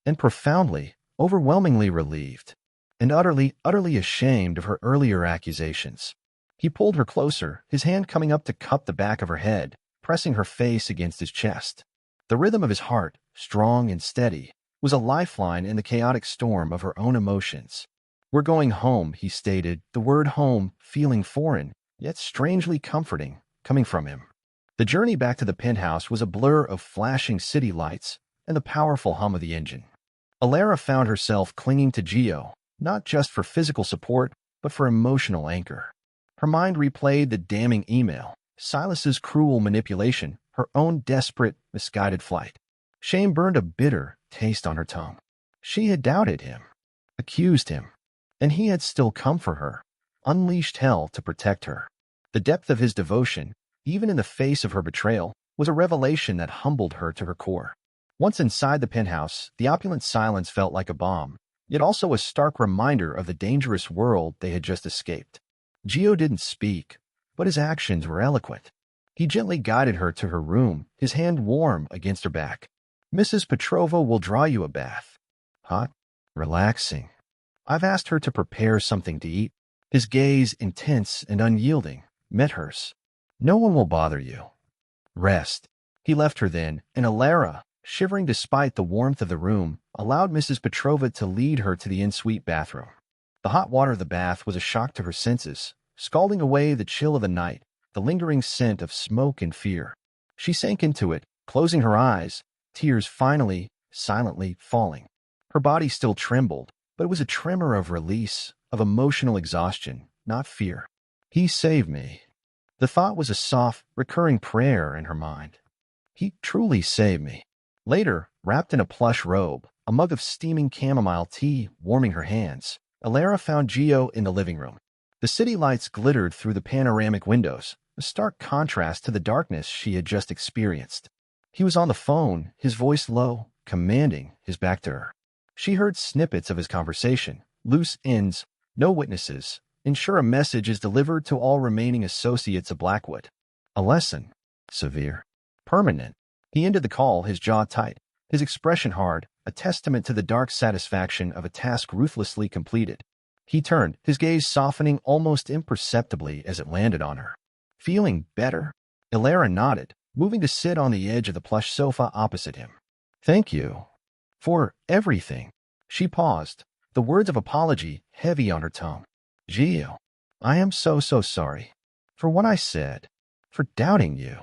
and profoundly, overwhelmingly relieved, and utterly, utterly ashamed of her earlier accusations. He pulled her closer, his hand coming up to cup the back of her head, pressing her face against his chest. The rhythm of his heart, strong and steady, was a lifeline in the chaotic storm of her own emotions. "We're going home," he stated, the word home feeling foreign, yet strangely comforting, coming from him. The journey back to the penthouse was a blur of flashing city lights and the powerful hum of the engine. Alara found herself clinging to Gio, not just for physical support, but for emotional anchor. Her mind replayed the damning email, Silas's cruel manipulation, her own desperate, misguided flight. Shame burned a bitter taste on her tongue. She had doubted him, accused him, and he had still come for her, unleashed hell to protect her. The depth of his devotion, even in the face of her betrayal, was a revelation that humbled her to her core. Once inside the penthouse, the opulent silence felt like a balm, yet also a stark reminder of the dangerous world they had just escaped. Gio didn't speak, but his actions were eloquent. He gently guided her to her room, his hand warm against her back. "Mrs. Petrova will draw you a bath. Hot, relaxing. I've asked her to prepare something to eat." His gaze, intense and unyielding, met hers. "No one will bother you. Rest." He left her then, and Alara, shivering despite the warmth of the room, allowed Mrs. Petrova to lead her to the en-suite bathroom. The hot water of the bath was a shock to her senses, scalding away the chill of the night, the lingering scent of smoke and fear. She sank into it, closing her eyes, tears finally, silently falling. Her body still trembled, but it was a tremor of release, of emotional exhaustion, not fear. He saved me. The thought was a soft, recurring prayer in her mind. He truly saved me. Later, wrapped in a plush robe, a mug of steaming chamomile tea warming her hands, Alara found Gio in the living room. The city lights glittered through the panoramic windows, a stark contrast to the darkness she had just experienced. He was on the phone, his voice low, commanding, his back to her. She heard snippets of his conversation, loose ends, no witnesses. Ensure a message is delivered to all remaining associates of Blackwood. A lesson. Severe. Permanent. He ended the call, his jaw tight, his expression hard, a testament to the dark satisfaction of a task ruthlessly completed. He turned, his gaze softening almost imperceptibly as it landed on her. "Feeling better?" Alara nodded, moving to sit on the edge of the plush sofa opposite him. "Thank you. For everything." She paused, the words of apology heavy on her tongue. "Gio, I am so sorry. For what I said. For doubting you.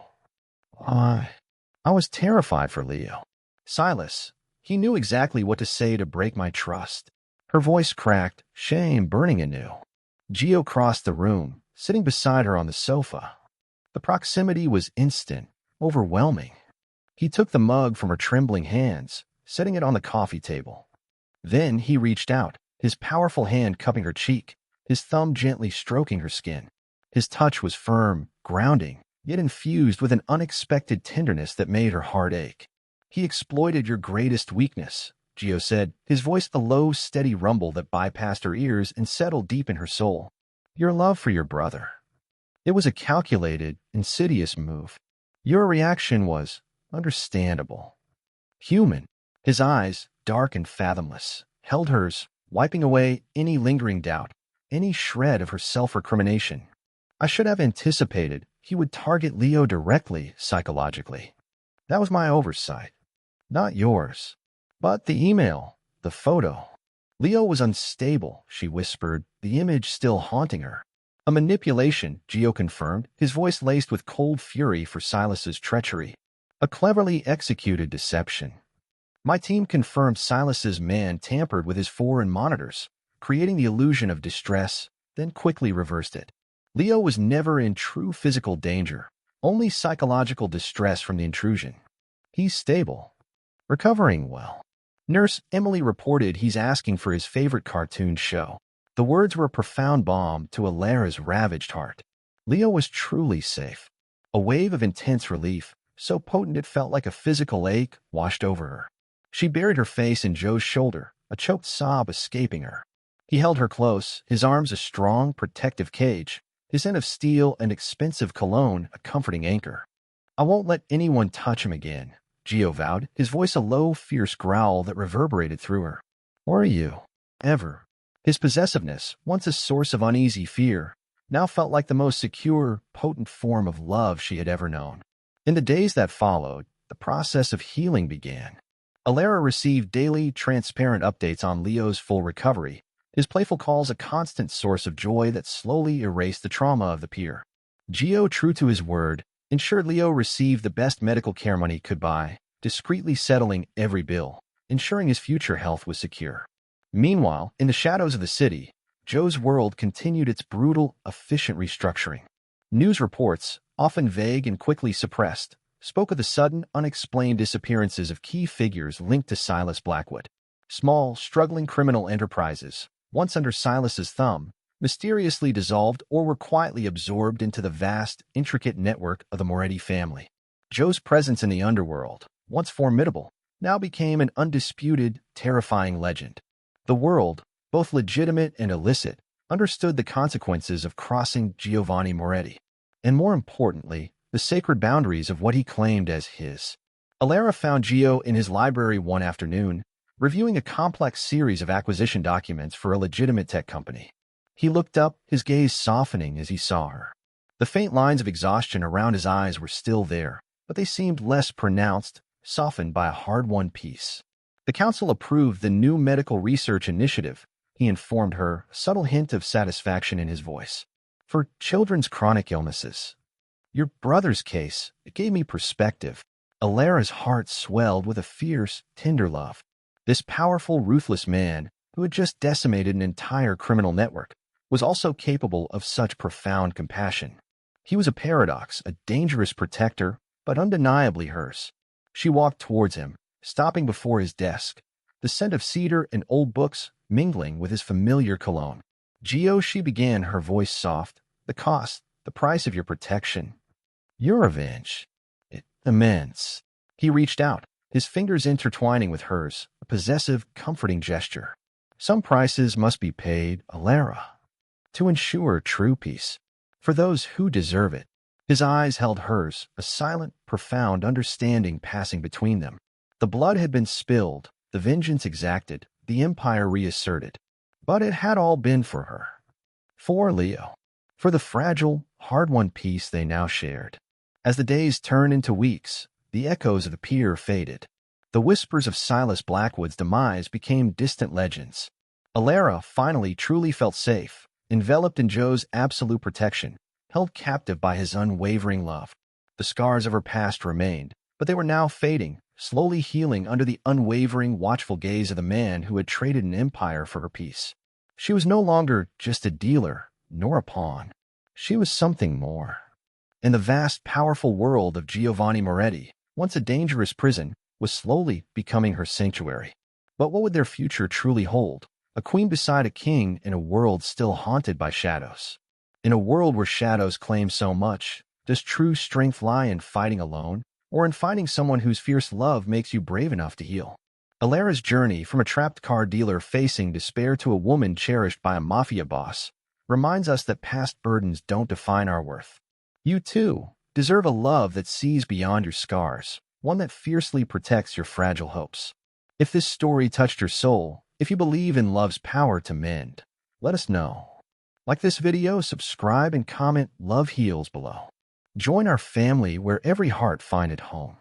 I was terrified for Leo. Silas, he knew exactly what to say to break my trust." Her voice cracked, shame burning anew. Gio crossed the room, sitting beside her on the sofa. The proximity was instant, overwhelming. He took the mug from her trembling hands, setting it on the coffee table. Then he reached out, his powerful hand cupping her cheek, his thumb gently stroking her skin. His touch was firm, grounding, yet infused with an unexpected tenderness that made her heart ache. "He exploited your greatest weakness," Gio said, his voice a low, steady rumble that bypassed her ears and settled deep in her soul. "Your love for your brother. It was a calculated, insidious move. Your reaction was understandable. Human." His eyes, dark and fathomless, held hers, wiping away any lingering doubt, any shred of her self-recrimination. "I should have anticipated he would target Leo directly, psychologically. That was my oversight. Not yours. But the email, the photo." Leo was unstable, she whispered, the image still haunting her. "A manipulation," Gio confirmed, his voice laced with cold fury for Silas's treachery. "A cleverly executed deception. My team confirmed Silas's man tampered with his foreign monitors, creating the illusion of distress, then quickly reversed it. Leo was never in true physical danger, only psychological distress from the intrusion. He's stable, recovering well. Nurse Emily reported he's asking for his favorite cartoon show." The words were a profound balm to Alara's ravaged heart. Leo was truly safe. A wave of intense relief, so potent it felt like a physical ache, washed over her. She buried her face in Joe's shoulder, a choked sob escaping her. He held her close, his arms a strong, protective cage, his scent of steel and expensive cologne a comforting anchor. "I won't let anyone touch him again," Gio vowed, his voice a low, fierce growl that reverberated through her. "Or you. Ever." His possessiveness, once a source of uneasy fear, now felt like the most secure, potent form of love she had ever known. In the days that followed, the process of healing began. Alara received daily, transparent updates on Leo's full recovery, His playful calls a constant source of joy that slowly erased the trauma of the peer. Gio, true to his word, ensured Leo received the best medical care money could buy, discreetly settling every bill, ensuring his future health was secure. Meanwhile, in the shadows of the city, Joe's world continued its brutal, efficient restructuring. News reports, often vague and quickly suppressed, spoke of the sudden, unexplained disappearances of key figures linked to Silas Blackwood. Small, struggling criminal enterprises, once under Silas's thumb, mysteriously dissolved or were quietly absorbed into the vast, intricate network of the Moretti family. Joe's presence in the underworld, once formidable, now became an undisputed, terrifying legend. The world, both legitimate and illicit, understood the consequences of crossing Giovanni Moretti, and more importantly, the sacred boundaries of what he claimed as his. Alara found Gio in his library one afternoon, reviewing a complex series of acquisition documents for a legitimate tech company. He looked up, his gaze softening as he saw her. The faint lines of exhaustion around his eyes were still there, but they seemed less pronounced, softened by a hard-won peace. The council approved the new medical research initiative, he informed her, a subtle hint of satisfaction in his voice. For children's chronic illnesses. Your brother's case, it gave me perspective. Alara's heart swelled with a fierce, tender love. This powerful, ruthless man, who had just decimated an entire criminal network, was also capable of such profound compassion. He was a paradox, a dangerous protector, but undeniably hers. She walked towards him, stopping before his desk, the scent of cedar and old books mingling with his familiar cologne. Gio, she began, her voice soft, the cost, the price of your protection. Your revenge. Immense. He reached out, his fingers intertwining with hers, a possessive, comforting gesture. Some prices must be paid, Alara, to ensure true peace, for those who deserve it. His eyes held hers, a silent, profound understanding passing between them. The blood had been spilled, the vengeance exacted, the empire reasserted. But it had all been for her. For Leo. For the fragile, hard-won peace they now shared. As the days turned into weeks, the echoes of the pier faded. The whispers of Silas Blackwood's demise became distant legends. Alara finally truly felt safe, enveloped in Joe's absolute protection, held captive by his unwavering love. The scars of her past remained, but they were now fading, slowly healing under the unwavering, watchful gaze of the man who had traded an empire for her peace. She was no longer just a dealer, nor a pawn. She was something more. In the vast, powerful world of Giovanni Moretti, once a dangerous prison, was slowly becoming her sanctuary. But what would their future truly hold? A queen beside a king in a world still haunted by shadows. In a world where shadows claim so much, does true strength lie in fighting alone, or in finding someone whose fierce love makes you brave enough to heal? Alara's journey from a trapped car dealer facing despair to a woman cherished by a mafia boss reminds us that past burdens don't define our worth. You, too, deserve a love that sees beyond your scars, one that fiercely protects your fragile hopes. If this story touched your soul, if you believe in love's power to mend, let us know. Like this video, subscribe and comment "Love Heals" below. Join our family where every heart finds its home.